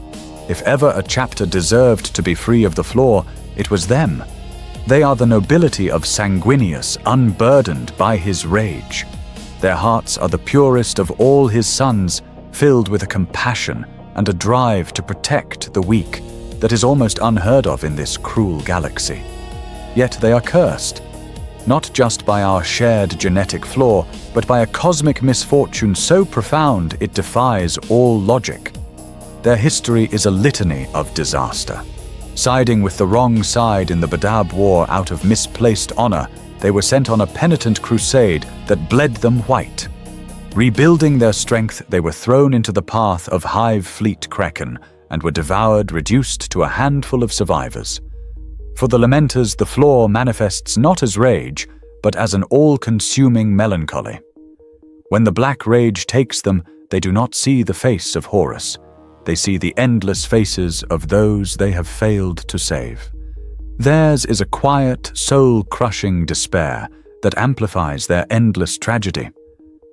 If ever a chapter deserved to be free of the flaw, it was them. They are the nobility of Sanguinius, unburdened by his rage. Their hearts are the purest of all his sons, filled with a compassion and a drive to protect the weak that is almost unheard of in this cruel galaxy. Yet they are cursed, not just by our shared genetic flaw, but by a cosmic misfortune so profound it defies all logic. Their history is a litany of disaster. Siding with the wrong side in the Badab War out of misplaced honor, they were sent on a penitent crusade that bled them white. Rebuilding their strength, they were thrown into the path of Hive Fleet Kraken and were devoured, reduced to a handful of survivors. For the Lamenters, the flaw manifests not as rage, but as an all-consuming melancholy. When the black rage takes them, they do not see the face of Horus. They see the endless faces of those they have failed to save. Theirs is a quiet, soul-crushing despair that amplifies their endless tragedy.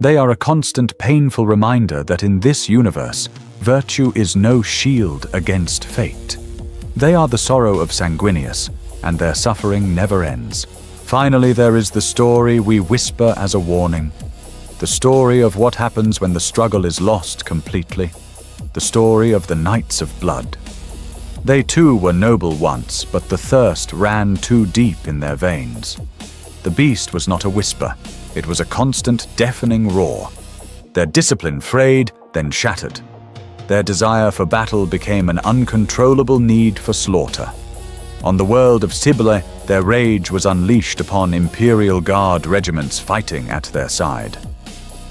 They are a constant, painful reminder that in this universe, virtue is no shield against fate. They are the sorrow of Sanguinius, and their suffering never ends. Finally, there is the story we whisper as a warning. The story of what happens when the struggle is lost completely. The story of the Knights of Blood. They too were noble once, but the thirst ran too deep in their veins. The beast was not a whisper. It was a constant, deafening roar. Their discipline frayed, then shattered. Their desire for battle became an uncontrollable need for slaughter. On the world of Cybele, their rage was unleashed upon Imperial Guard regiments fighting at their side.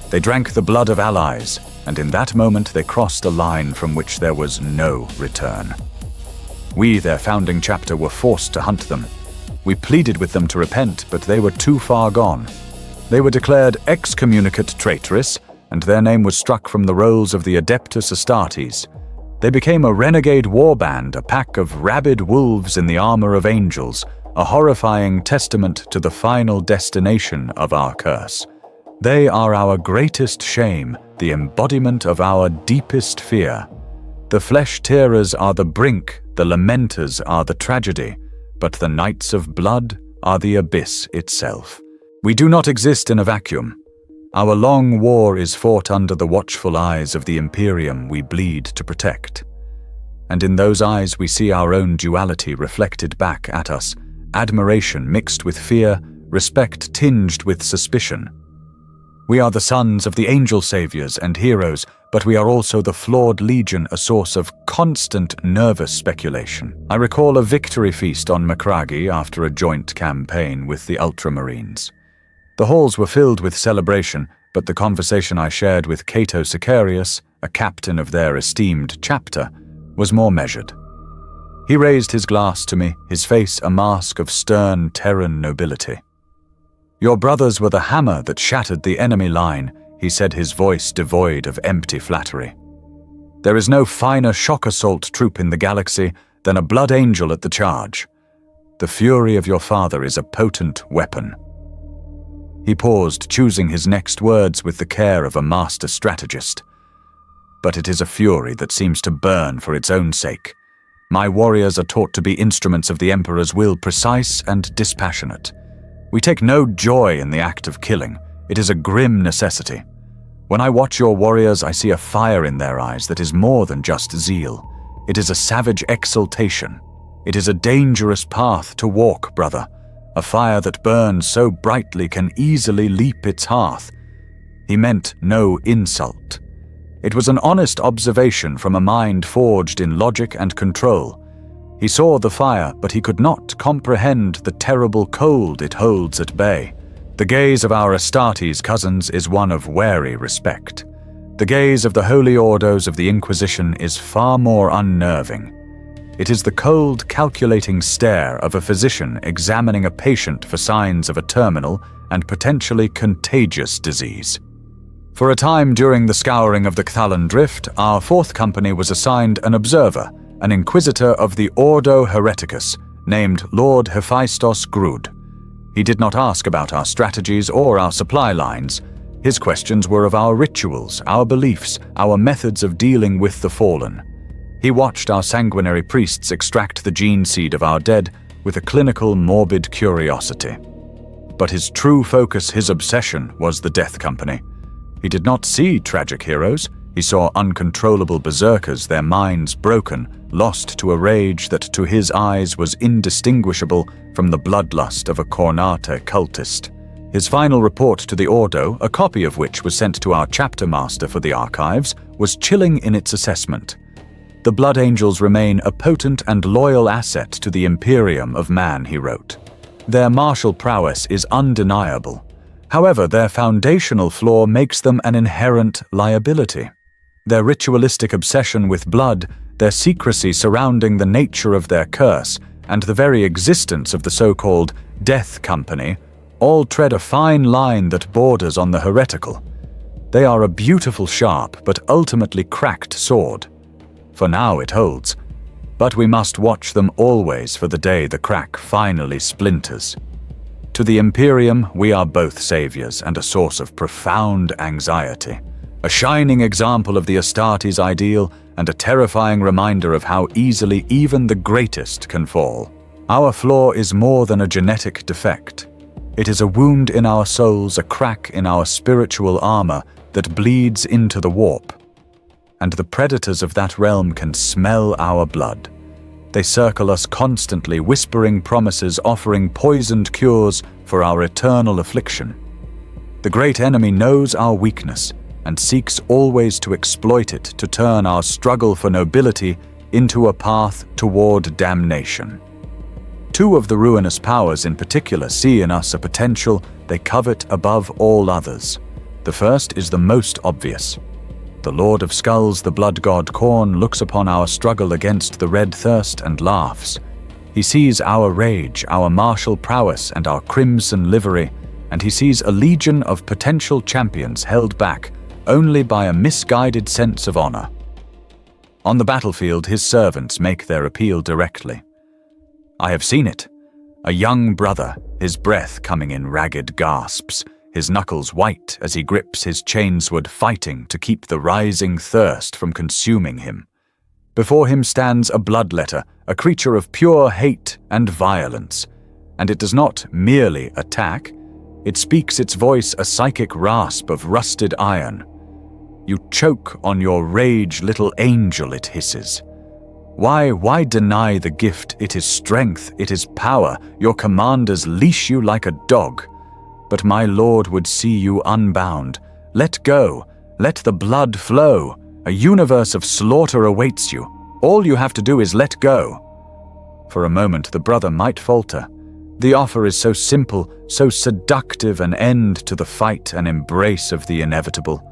They drank the blood of allies, and in that moment they crossed a line from which there was no return. We, their founding chapter, were forced to hunt them. We pleaded with them to repent, but they were too far gone. They were declared excommunicate traitorous, and their name was struck from the rolls of the Adeptus Astartes. They became a renegade warband, a pack of rabid wolves in the armor of angels, a horrifying testament to the final destination of our curse. They are our greatest shame, the embodiment of our deepest fear. The flesh-tearers are the brink, the lamenters are the tragedy, but the Knights of Blood are the abyss itself. We do not exist in a vacuum. Our long war is fought under the watchful eyes of the Imperium we bleed to protect. And in those eyes we see our own duality reflected back at us, admiration mixed with fear, respect tinged with suspicion. We are the sons of the angel saviors and heroes, but we are also the flawed legion, a source of constant nervous speculation. I recall a victory feast on Macragge after a joint campaign with the Ultramarines. The halls were filled with celebration, but the conversation I shared with Cato Sicarius, a captain of their esteemed chapter, was more measured. He raised his glass to me, his face a mask of stern Terran nobility. "Your brothers were the hammer that shattered the enemy line," he said, his voice devoid of empty flattery. "There is no finer shock assault troop in the galaxy than a blood angel at the charge. The fury of your father is a potent weapon." He paused, choosing his next words with the care of a master strategist. "But it is a fury that seems to burn for its own sake. My warriors are taught to be instruments of the Emperor's will, precise and dispassionate. We take no joy in the act of killing. It is a grim necessity. When I watch your warriors, I see a fire in their eyes that is more than just zeal. It is a savage exultation. It is a dangerous path to walk, brother. A fire that burns so brightly can easily leap its hearth." He meant no insult. It was an honest observation from a mind forged in logic and control. He saw the fire, but he could not comprehend the terrible cold it holds at bay. The gaze of our Astartes cousins is one of wary respect. The gaze of the holy ordos of the Inquisition is far more unnerving. It is the cold, calculating stare of a physician examining a patient for signs of a terminal and potentially contagious disease. For a time during the scouring of the Cthalan Drift, our fourth company was assigned an observer, an inquisitor of the Ordo Hereticus, named Lord Hephaestos Grud. He did not ask about our strategies or our supply lines. His questions were of our rituals, our beliefs, our methods of dealing with the fallen. He watched our sanguinary priests extract the gene seed of our dead with a clinical, morbid curiosity. But his true focus, his obsession, was the Death Company. He did not see tragic heroes. He saw uncontrollable berserkers, their minds broken, lost to a rage that to his eyes was indistinguishable from the bloodlust of a Cornate cultist. His final report to the Ordo, a copy of which was sent to our chapter master for the archives, was chilling in its assessment. The Blood Angels remain a potent and loyal asset to the Imperium of man, he wrote. Their martial prowess is undeniable. However, their foundational flaw makes them an inherent liability. Their ritualistic obsession with blood, their secrecy surrounding the nature of their curse, and the very existence of the so-called Death Company all tread a fine line that borders on the heretical. They are a beautiful, sharp, but ultimately cracked sword. For now it holds, but we must watch them always for the day the crack finally splinters. To the Imperium, we are both saviors and a source of profound anxiety, a shining example of the Astartes ideal and a terrifying reminder of how easily even the greatest can fall. Our flaw is more than a genetic defect. It is a wound in our souls, a crack in our spiritual armor that bleeds into the warp. And the predators of that realm can smell our blood. They circle us constantly, whispering promises, offering poisoned cures for our eternal affliction. The great enemy knows our weakness and seeks always to exploit it to turn our struggle for nobility into a path toward damnation. Two of the ruinous powers in particular see in us a potential they covet above all others. The first is the most obvious. The Lord of Skulls, the blood god Khorne, looks upon our struggle against the red thirst and laughs. He sees our rage, our martial prowess, and our crimson livery, and he sees a legion of potential champions held back only by a misguided sense of honor. On the battlefield, his servants make their appeal directly. I have seen it. A young brother, his breath coming in ragged gasps, his knuckles white as he grips his chainsword, fighting to keep the rising thirst from consuming him. Before him stands a bloodletter, a creature of pure hate and violence, and it does not merely attack, it speaks its voice a psychic rasp of rusted iron. You choke on your rage, little angel, it hisses. Why deny the gift? It is strength, it is power. Your commanders leash you like a dog. But my lord would see you unbound. Let go. Let the blood flow. A universe of slaughter awaits you. All you have to do is let go. For a moment, the brother might falter. The offer is so simple, so seductive, an end to the fight, an embrace of the inevitable.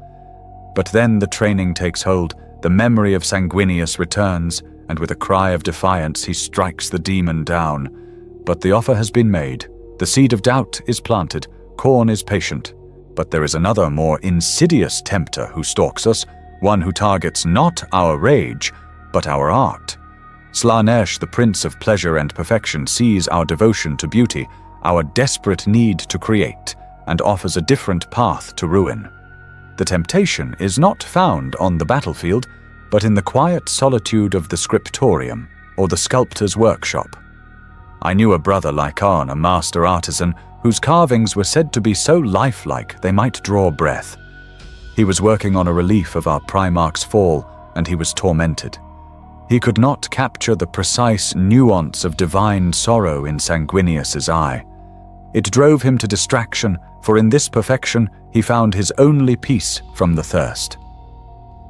But then the training takes hold, the memory of Sanguinius returns, and with a cry of defiance he strikes the demon down. But the offer has been made. The seed of doubt is planted. Khorne is patient. But there is another, more insidious tempter who stalks us, one who targets not our rage, but our art. Slaanesh, the prince of pleasure and perfection, sees our devotion to beauty, our desperate need to create, and offers a different path to ruin. The temptation is not found on the battlefield, but in the quiet solitude of the scriptorium or the sculptor's workshop. I knew a brother Lycaon, a master artisan, whose carvings were said to be so lifelike they might draw breath. He was working on a relief of our Primarch's fall, and he was tormented. He could not capture the precise nuance of divine sorrow in Sanguinius's eye. It drove him to distraction, for in this perfection he found his only peace from the thirst.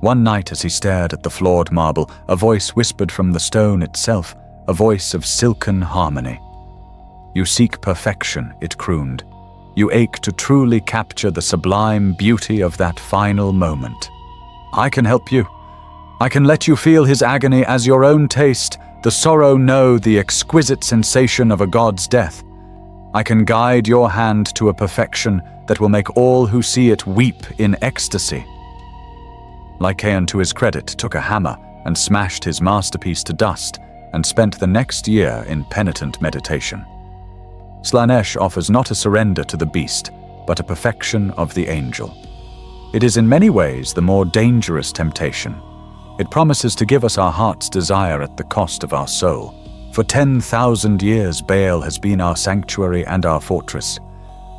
One night as he stared at the flawed marble, a voice whispered from the stone itself, a voice of silken harmony. "You seek perfection," it crooned. "You ache to truly capture the sublime beauty of that final moment. I can help you. I can let you feel his agony as your own taste, the sorrow know the exquisite sensation of a god's death. I can guide your hand to a perfection that will make all who see it weep in ecstasy." Lycaon, to his credit, took a hammer and smashed his masterpiece to dust, and spent the next year in penitent meditation. Slaanesh offers not a surrender to the beast, but a perfection of the angel. It is in many ways the more dangerous temptation. It promises to give us our heart's desire at the cost of our soul. For 10,000 years Baal has been our sanctuary and our fortress,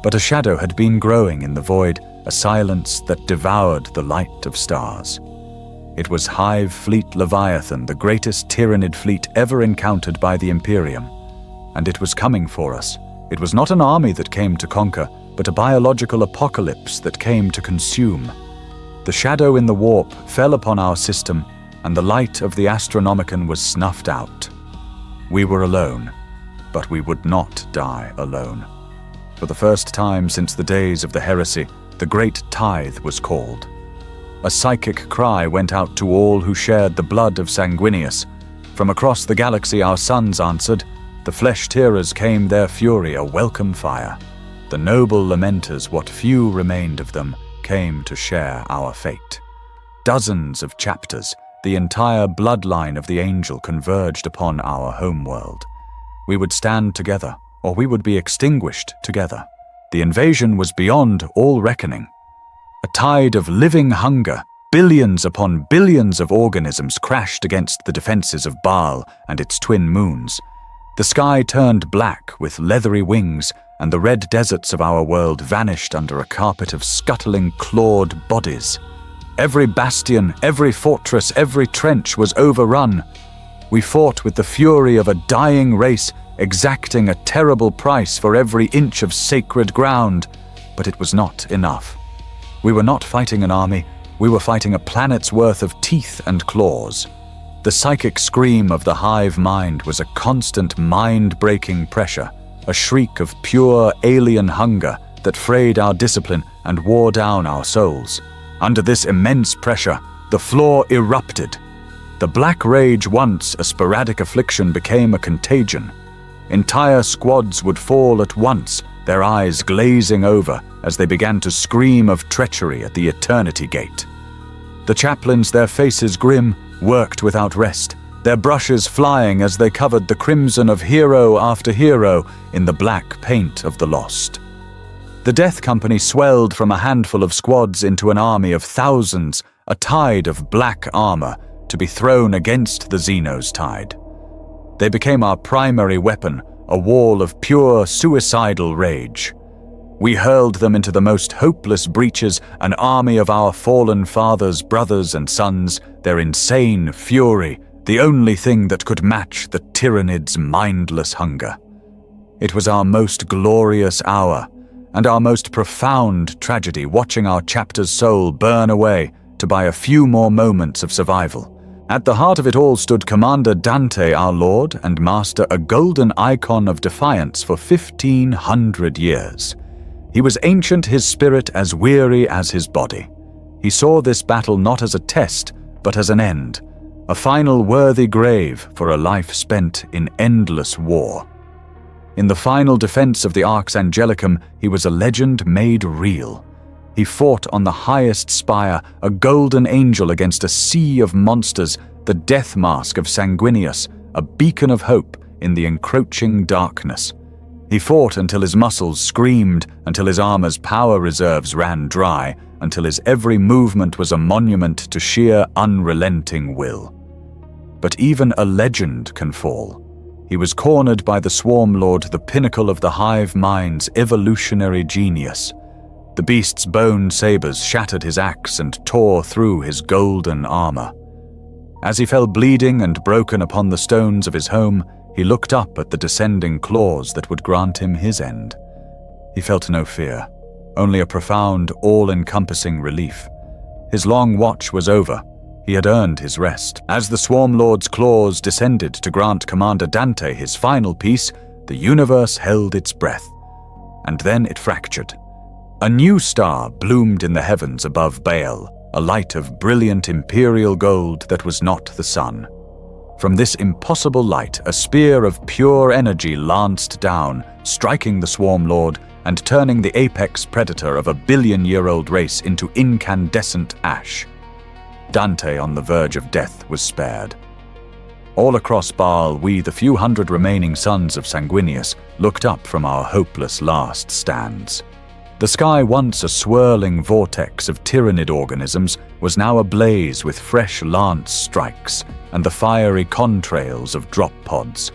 but a shadow had been growing in the void, a silence that devoured the light of stars. It was Hive Fleet Leviathan, the greatest tyrannid fleet ever encountered by the Imperium, and it was coming for us. It was not an army that came to conquer, but a biological apocalypse that came to consume. The shadow in the warp fell upon our system, and the light of the Astronomicon was snuffed out. We were alone, but we would not die alone. For the first time since the days of the heresy, the Great Tithe was called. A psychic cry went out to all who shared the blood of Sanguinius. From across the galaxy our sons answered. The flesh-tearers came their fury a welcome fire. The noble lamenters, what few remained of them, came to share our fate. Dozens of chapters, the entire bloodline of the angel converged upon our homeworld. We would stand together, or we would be extinguished together. The invasion was beyond all reckoning. A tide of living hunger, billions upon billions of organisms crashed against the defenses of Baal and its twin moons. The sky turned black with leathery wings, and the red deserts of our world vanished under a carpet of scuttling, clawed bodies. Every bastion, every fortress, every trench was overrun. We fought with the fury of a dying race, exacting a terrible price for every inch of sacred ground, but it was not enough. We were not fighting an army, we were fighting a planet's worth of teeth and claws. The psychic scream of the hive mind was a constant mind-breaking pressure, a shriek of pure alien hunger that frayed our discipline and wore down our souls. Under this immense pressure, the floor erupted. The black rage, once a sporadic affliction, became a contagion. Entire squads would fall at once, their eyes glazing over as they began to scream of treachery at the Eternity Gate. The chaplains, their faces grim, worked without rest, their brushes flying as they covered the crimson of hero after hero in the black paint of the lost. The Death Company swelled from a handful of squads into an army of thousands, a tide of black armor to be thrown against the Xenos tide. They became our primary weapon, a wall of pure suicidal rage. We hurled them into the most hopeless breaches, an army of our fallen fathers, brothers and sons, their insane fury, the only thing that could match the tyrannid's mindless hunger. It was our most glorious hour, and our most profound tragedy, watching our chapter's soul burn away to buy a few more moments of survival. At the heart of it all stood Commander Dante, our lord and master, a golden icon of defiance for 1,500 years. He was ancient, his spirit as weary as his body. He saw this battle not as a test, but as an end, a final worthy grave for a life spent in endless war. In the final defense of the Arx Angelicum, he was a legend made real. He fought on the highest spire, a golden angel against a sea of monsters, the death mask of Sanguinius, a beacon of hope in the encroaching darkness. He fought until his muscles screamed, until his armor's power reserves ran dry, until his every movement was a monument to sheer, unrelenting will. But even a legend can fall. He was cornered by the Swarm Lord, the pinnacle of the hive mind's evolutionary genius. The beast's bone sabers shattered his axe and tore through his golden armor. As he fell bleeding and broken upon the stones of his home, he looked up at the descending claws that would grant him his end. He felt no fear, only a profound, all-encompassing relief. His long watch was over. He had earned his rest. As the Swarm Lord's claws descended to grant Commander Dante his final piece, the universe held its breath. And then it fractured. A new star bloomed in the heavens above Baal, a light of brilliant imperial gold that was not the sun. From this impossible light, a spear of pure energy lanced down, striking the Swarm Lord and turning the apex predator of a billion-year-old race into incandescent ash. Dante, on the verge of death, was spared. All across Baal, we, the few hundred remaining sons of Sanguinius, looked up from our hopeless last stands. The sky, once a swirling vortex of tyrannid organisms, was now ablaze with fresh lance strikes and the fiery contrails of drop pods.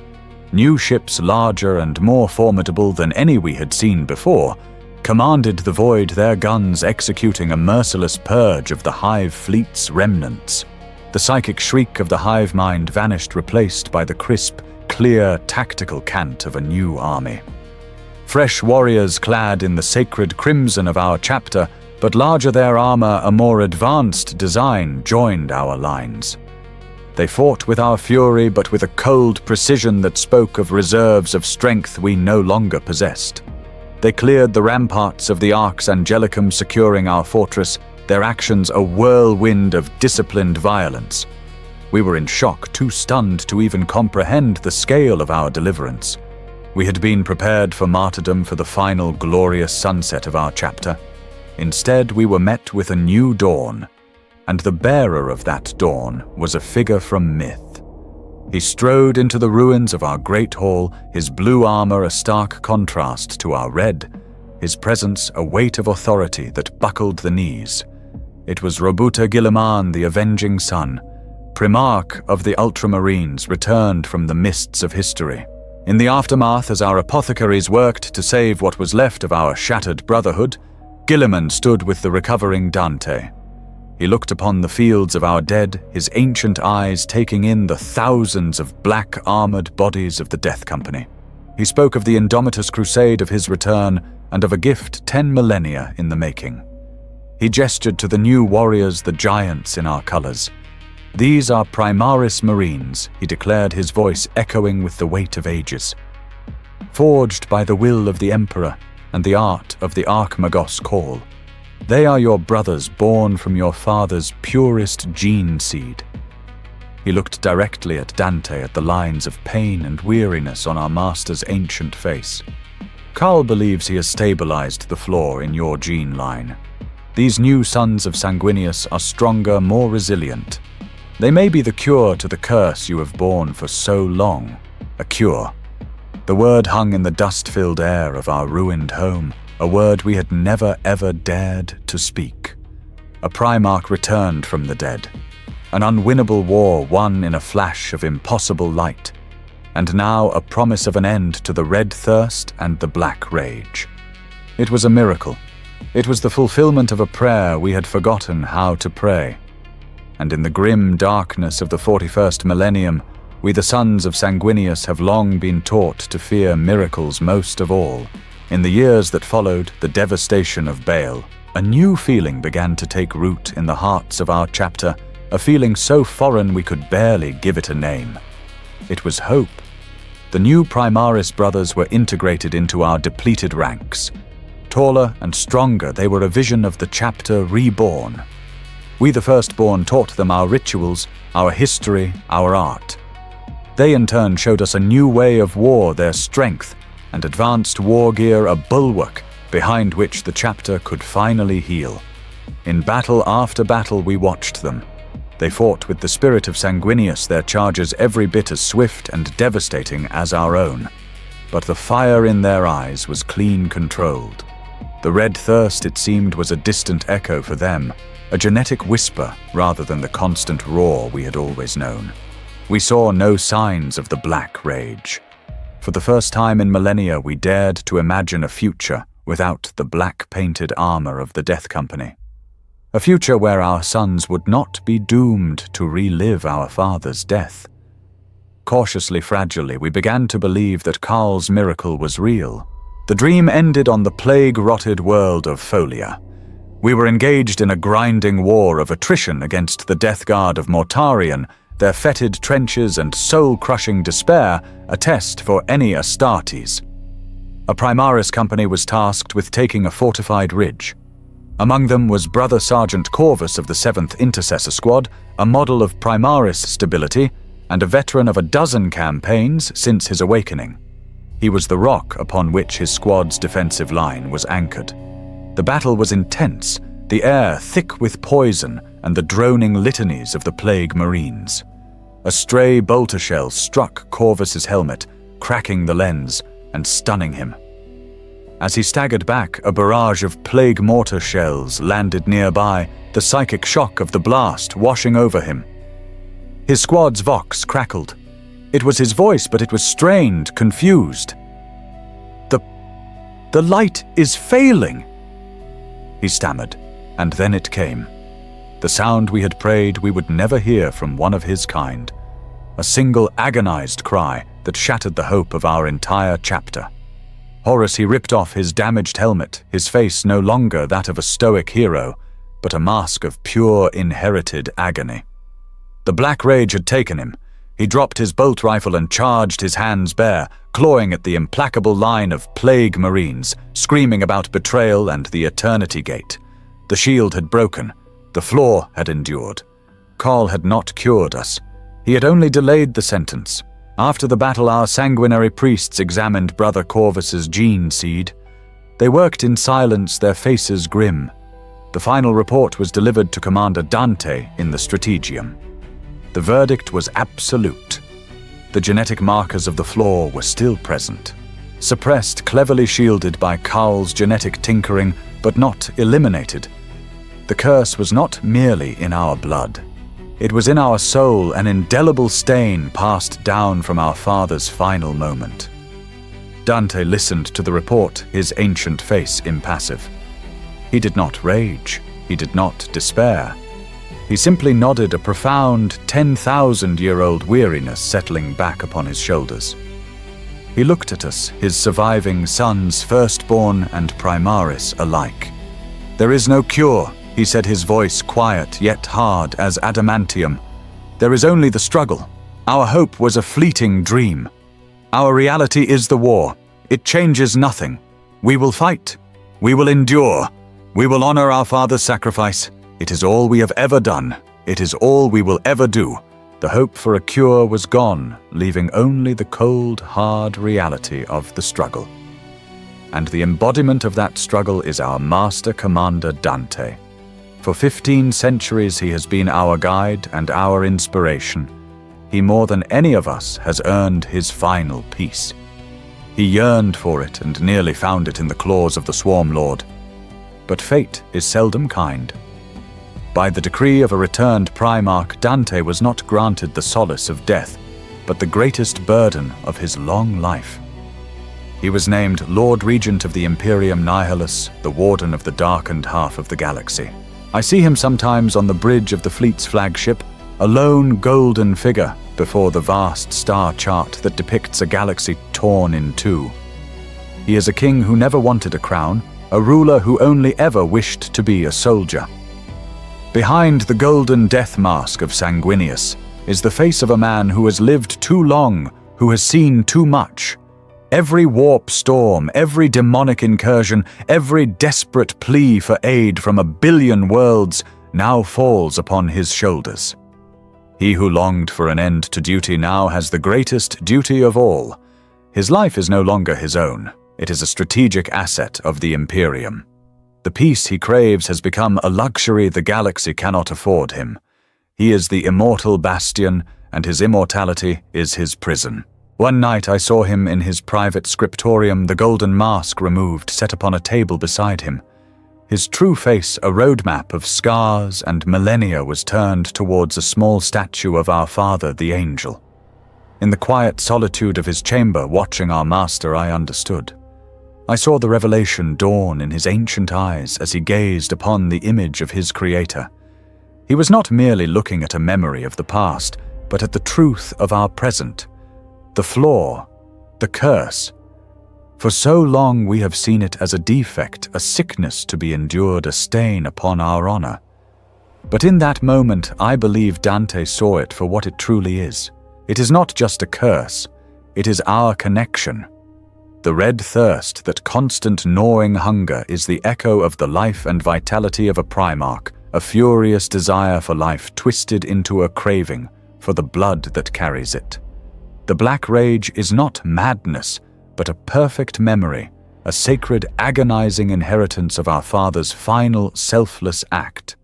New ships larger and more formidable than any we had seen before commanded the void, their guns executing a merciless purge of the hive fleet's remnants. The psychic shriek of the hive mind vanished, replaced by the crisp, clear, tactical cant of a new army. Fresh warriors clad in the sacred crimson of our chapter, but larger their armor, a more advanced design, joined our lines. They fought with our fury, but with a cold precision that spoke of reserves of strength we no longer possessed. They cleared the ramparts of the Arx Angelicum, securing our fortress, their actions a whirlwind of disciplined violence. We were in shock, too stunned to even comprehend the scale of our deliverance. We had been prepared for martyrdom, for the final glorious sunset of our chapter. Instead, we were met with a new dawn, and the bearer of that dawn was a figure from myth. He strode into the ruins of our great hall, his blue armor a stark contrast to our red, his presence a weight of authority that buckled the knees. It was Robuta Guilliman, the avenging sun, primarch of the Ultramarines, returned from the mists of history. In the aftermath, as our apothecaries worked to save what was left of our shattered brotherhood, Guilliman stood with the recovering Dante. He looked upon the fields of our dead, his ancient eyes taking in the thousands of black-armored bodies of the Death Company. He spoke of the indomitous crusade of his return and of a gift 10 millennia in the making. He gestured to the new warriors, the giants in our colors. These are Primaris Marines, he declared, his voice echoing with the weight of ages. Forged by the will of the Emperor and the art of the Archmagos call. They are your brothers, born from your father's purest gene seed. He looked directly at Dante, at the lines of pain and weariness on our master's ancient face. Carl believes he has stabilized the flaw in your gene line. These new sons of Sanguinius are stronger, more resilient. They may be the cure to the curse you have borne for so long. A cure. The word hung in the dust-filled air of our ruined home, a word we had never ever dared to speak. A Primarch returned from the dead. An unwinnable war won in a flash of impossible light. And now a promise of an end to the red thirst and the black rage. It was a miracle. It was the fulfillment of a prayer we had forgotten how to pray. And in the grim darkness of the 41st millennium, we the sons of Sanguinius have long been taught to fear miracles most of all. In the years that followed the devastation of Baal, a new feeling began to take root in the hearts of our chapter, a feeling so foreign we could barely give it a name. It was hope. The new Primaris brothers were integrated into our depleted ranks. Taller and stronger, they were a vision of the chapter reborn. We the Firstborn taught them our rituals, our history, our art. They in turn showed us a new way of war, their strength, and advanced war gear a bulwark behind which the chapter could finally heal. In battle after battle we watched them. They fought with the spirit of Sanguinius, their charges every bit as swift and devastating as our own. But the fire in their eyes was clean controlled. The red thirst, it seemed, was a distant echo for them, a genetic whisper rather than the constant roar we had always known. We saw no signs of the black rage. For the first time in millennia, we dared to imagine a future without the black-painted armor of the Death Company. A future where our sons would not be doomed to relive our father's death. Cautiously, fragilely, we began to believe that Karl's miracle was real. The dream ended on the plague-rotted world of Folia. We were engaged in a grinding war of attrition against the Death Guard of Mortarion, their fetid trenches and soul-crushing despair a test for any Astartes. A Primaris company was tasked with taking a fortified ridge. Among them was Brother Sergeant Corvus of the 7th Intercessor Squad, a model of Primaris stability, and a veteran of a dozen campaigns since his awakening. He was the rock upon which his squad's defensive line was anchored. The battle was intense, the air thick with poison and the droning litanies of the plague marines. A stray bolter shell struck Corvus's helmet, cracking the lens and stunning him. As he staggered back, a barrage of plague mortar shells landed nearby, the psychic shock of the blast washing over him. His squad's vox crackled. It was his voice, but it was strained, confused. The light is failing, he stammered, and then it came. The sound we had prayed we would never hear from one of his kind. A single agonized cry that shattered the hope of our entire chapter. Horus, he ripped off his damaged helmet, his face no longer that of a stoic hero, but a mask of pure inherited agony. The black rage had taken him. He dropped his bolt rifle and charged, his hands bare, clawing at the implacable line of plague marines, screaming about betrayal and the Eternity Gate. The shield had broken. The floor had endured. Karl had not cured us. He had only delayed the sentence. After the battle, our sanguinary priests examined Brother Corvus's gene seed. They worked in silence, their faces grim. The final report was delivered to Commander Dante in the Strategium. The verdict was absolute. The genetic markers of the flaw were still present, suppressed, cleverly shielded by Karl's genetic tinkering, but not eliminated. The curse was not merely in our blood. It was in our soul, an indelible stain passed down from our father's final moment. Dante listened to the report, his ancient face impassive. He did not rage. He did not despair. He simply nodded, a profound 10,000-year-old weariness settling back upon his shoulders. He looked at us, his surviving sons, firstborn and Primaris alike. "There is no cure," he said, his voice quiet yet hard as adamantium. "There is only the struggle. Our hope was a fleeting dream. Our reality is the war. It changes nothing. We will fight. We will endure. We will honor our father's sacrifice. It is all we have ever done. It is all we will ever do." The hope for a cure was gone, leaving only the cold, hard reality of the struggle. And the embodiment of that struggle is our Master Commander Dante. For 15 centuries he has been our guide and our inspiration. He more than any of us has earned his final peace. He yearned for it and nearly found it in the claws of the Swarm Lord. But fate is seldom kind. By the decree of a returned Primarch, Dante was not granted the solace of death, but the greatest burden of his long life. He was named Lord Regent of the Imperium Nihilus, the Warden of the darkened half of the galaxy. I see him sometimes on the bridge of the fleet's flagship, a lone golden figure before the vast star chart that depicts a galaxy torn in two. He is a king who never wanted a crown, a ruler who only ever wished to be a soldier. Behind the golden death mask of Sanguinius is the face of a man who has lived too long, who has seen too much. Every warp storm, every demonic incursion, every desperate plea for aid from a billion worlds, now falls upon his shoulders. He who longed for an end to duty now has the greatest duty of all. His life is no longer his own. It is a strategic asset of the Imperium. The peace he craves has become a luxury the galaxy cannot afford him. He is the immortal bastion, and his immortality is his prison. One night I saw him in his private scriptorium, the golden mask removed, set upon a table beside him. His true face, a roadmap of scars and millennia, was turned towards a small statue of our father, the angel. In the quiet solitude of his chamber, watching our master, I understood. I saw the revelation dawn in his ancient eyes as he gazed upon the image of his creator. He was not merely looking at a memory of the past, but at the truth of our present. The flaw, the curse. For so long we have seen it as a defect, a sickness to be endured, a stain upon our honor. But in that moment, I believe Dante saw it for what it truly is. It is not just a curse, it is our connection. The red thirst, that constant gnawing hunger, is the echo of the life and vitality of a primarch, a furious desire for life twisted into a craving for the blood that carries it. The black rage is not madness, but a perfect memory, a sacred, agonizing inheritance of our father's final, selfless act.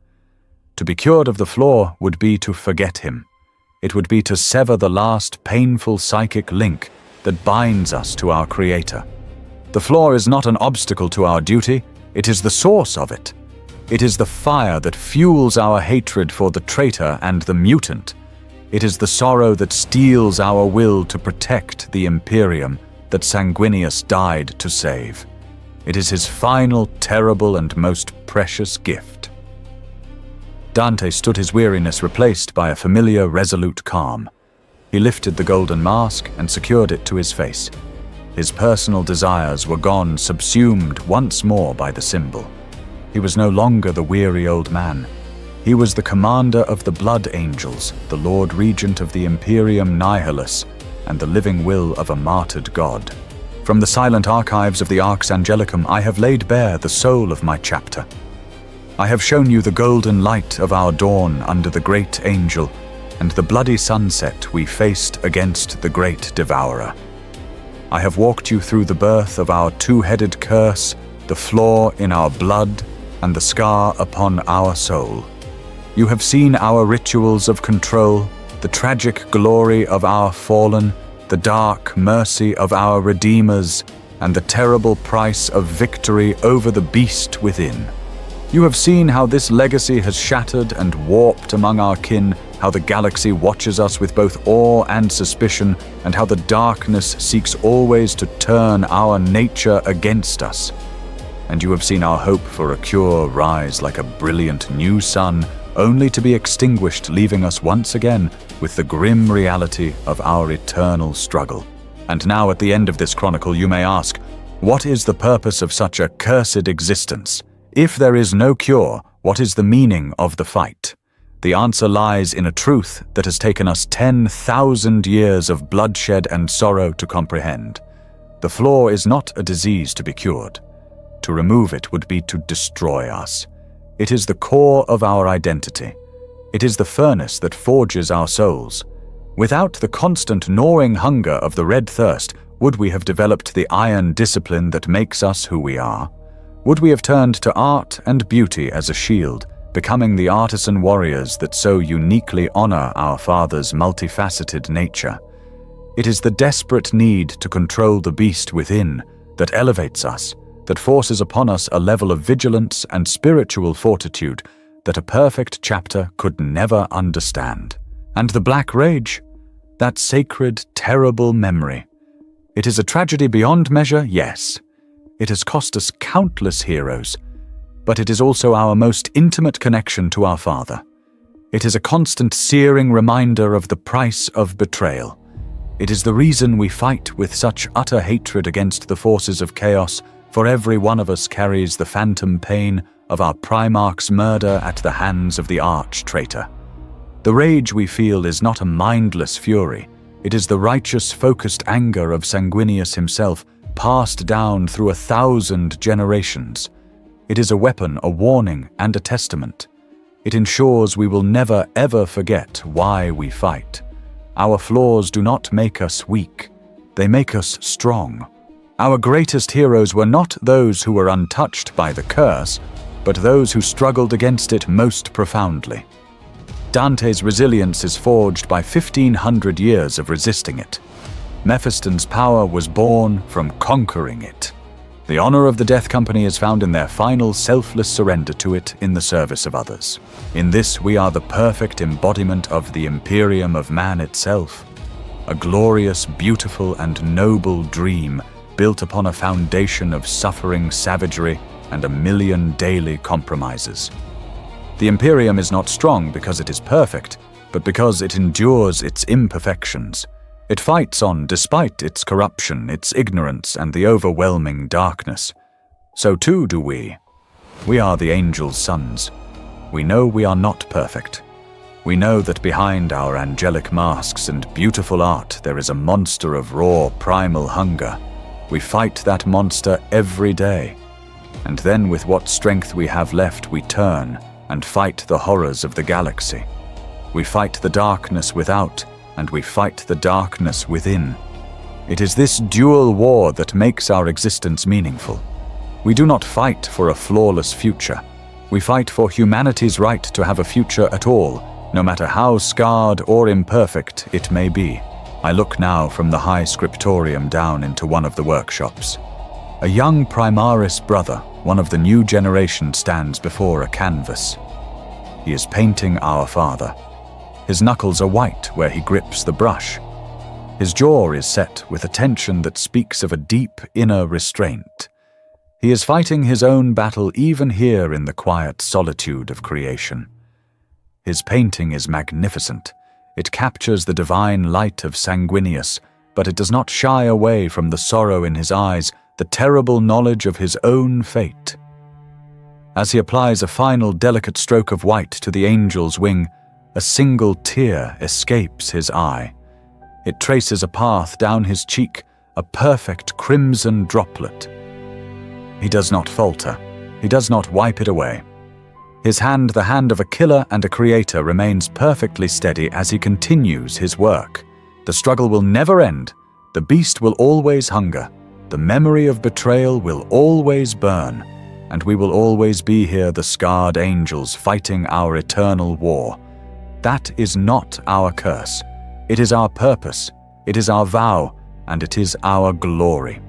To be cured of the flaw would be to forget him. It would be to sever the last painful psychic link that binds us to our Creator. The flaw is not an obstacle to our duty, it is the source of it. It is the fire that fuels our hatred for the traitor and the mutant. It is the sorrow that steels our will to protect the Imperium that Sanguinius died to save. It is his final, terrible, and most precious gift. Dante stood, his weariness replaced by a familiar, resolute calm. He lifted the golden mask and secured it to his face. His personal desires were gone, subsumed once more by the symbol. He was no longer the weary old man. He was the commander of the Blood Angels, the Lord Regent of the Imperium Nihilus, and the living will of a martyred god. From the silent archives of the Arx Angelicum, I have laid bare the soul of my chapter. I have shown you the golden light of our dawn under the great angel, and the bloody sunset we faced against the great devourer. I have walked you through the birth of our two-headed curse, the flaw in our blood, and the scar upon our soul. You have seen our rituals of control, the tragic glory of our fallen, the dark mercy of our redeemers, and the terrible price of victory over the beast within. You have seen how this legacy has shattered and warped among our kin, how the galaxy watches us with both awe and suspicion, and how the darkness seeks always to turn our nature against us. And you have seen our hope for a cure rise like a brilliant new sun, only to be extinguished, leaving us once again with the grim reality of our eternal struggle. And now at the end of this chronicle you may ask, what is the purpose of such a cursed existence? If there is no cure, what is the meaning of the fight? The answer lies in a truth that has taken us 10,000 years of bloodshed and sorrow to comprehend. The flaw is not a disease to be cured. To remove it would be to destroy us. It is the core of our identity. It is the furnace that forges our souls. Without the constant gnawing hunger of the red thirst, would we have developed the iron discipline that makes us who we are? Would we have turned to art and beauty as a shield, becoming the artisan warriors that so uniquely honor our father's multifaceted nature? It is the desperate need to control the beast within that elevates us, that forces upon us a level of vigilance and spiritual fortitude that a perfect chapter could never understand. And the Black Rage, that sacred, terrible memory. It is a tragedy beyond measure, yes. It has cost us countless heroes, but it is also our most intimate connection to our Father. It is a constant searing reminder of the price of betrayal. It is the reason we fight with such utter hatred against the forces of chaos, for every one of us carries the phantom pain of our Primarch's murder at the hands of the arch-traitor. The rage we feel is not a mindless fury. It is the righteous, focused anger of Sanguinius himself, passed down through 1,000 generations. It is a weapon, a warning, and a testament. It ensures we will never ever forget why we fight. Our flaws do not make us weak. They make us strong. Our greatest heroes were not those who were untouched by the curse, but those who struggled against it most profoundly. Dante's resilience is forged by 1,500 years of resisting it. Mephiston's power was born from conquering it. The honor of the Death Company is found in their final selfless surrender to it in the service of others. In this we are the perfect embodiment of the Imperium of man itself, a glorious, beautiful, and noble dream built upon a foundation of suffering, savagery, and a million daily compromises. The Imperium is not strong because it is perfect, but because it endures its imperfections. It fights on despite its corruption, its ignorance, and the overwhelming darkness. So too do we. We are the angels' sons. We know we are not perfect. We know that behind our angelic masks and beautiful art there is a monster of raw, primal hunger. We fight that monster every day. And then with what strength we have left we turn and fight the horrors of the galaxy. We fight the darkness without, and we fight the darkness within. It is this dual war that makes our existence meaningful. We do not fight for a flawless future. We fight for humanity's right to have a future at all, no matter how scarred or imperfect it may be. I look now from the high scriptorium down into one of the workshops. A young Primaris brother, one of the new generation, stands before a canvas. He is painting our father. His knuckles are white where he grips the brush. His jaw is set with a tension that speaks of a deep inner restraint. He is fighting his own battle even here in the quiet solitude of creation. His painting is magnificent. It captures the divine light of Sanguinius, but it does not shy away from the sorrow in his eyes, the terrible knowledge of his own fate. As he applies a final delicate stroke of white to the angel's wing, a single tear escapes his eye. It traces a path down his cheek, a perfect crimson droplet. He does not falter. He does not wipe it away. His hand, the hand of a killer and a creator, remains perfectly steady as he continues his work. The struggle will never end. The beast will always hunger. The memory of betrayal will always burn. And we will always be here, the scarred angels, fighting our eternal war. That is not our curse. It is our purpose. It is our vow, and it is our glory.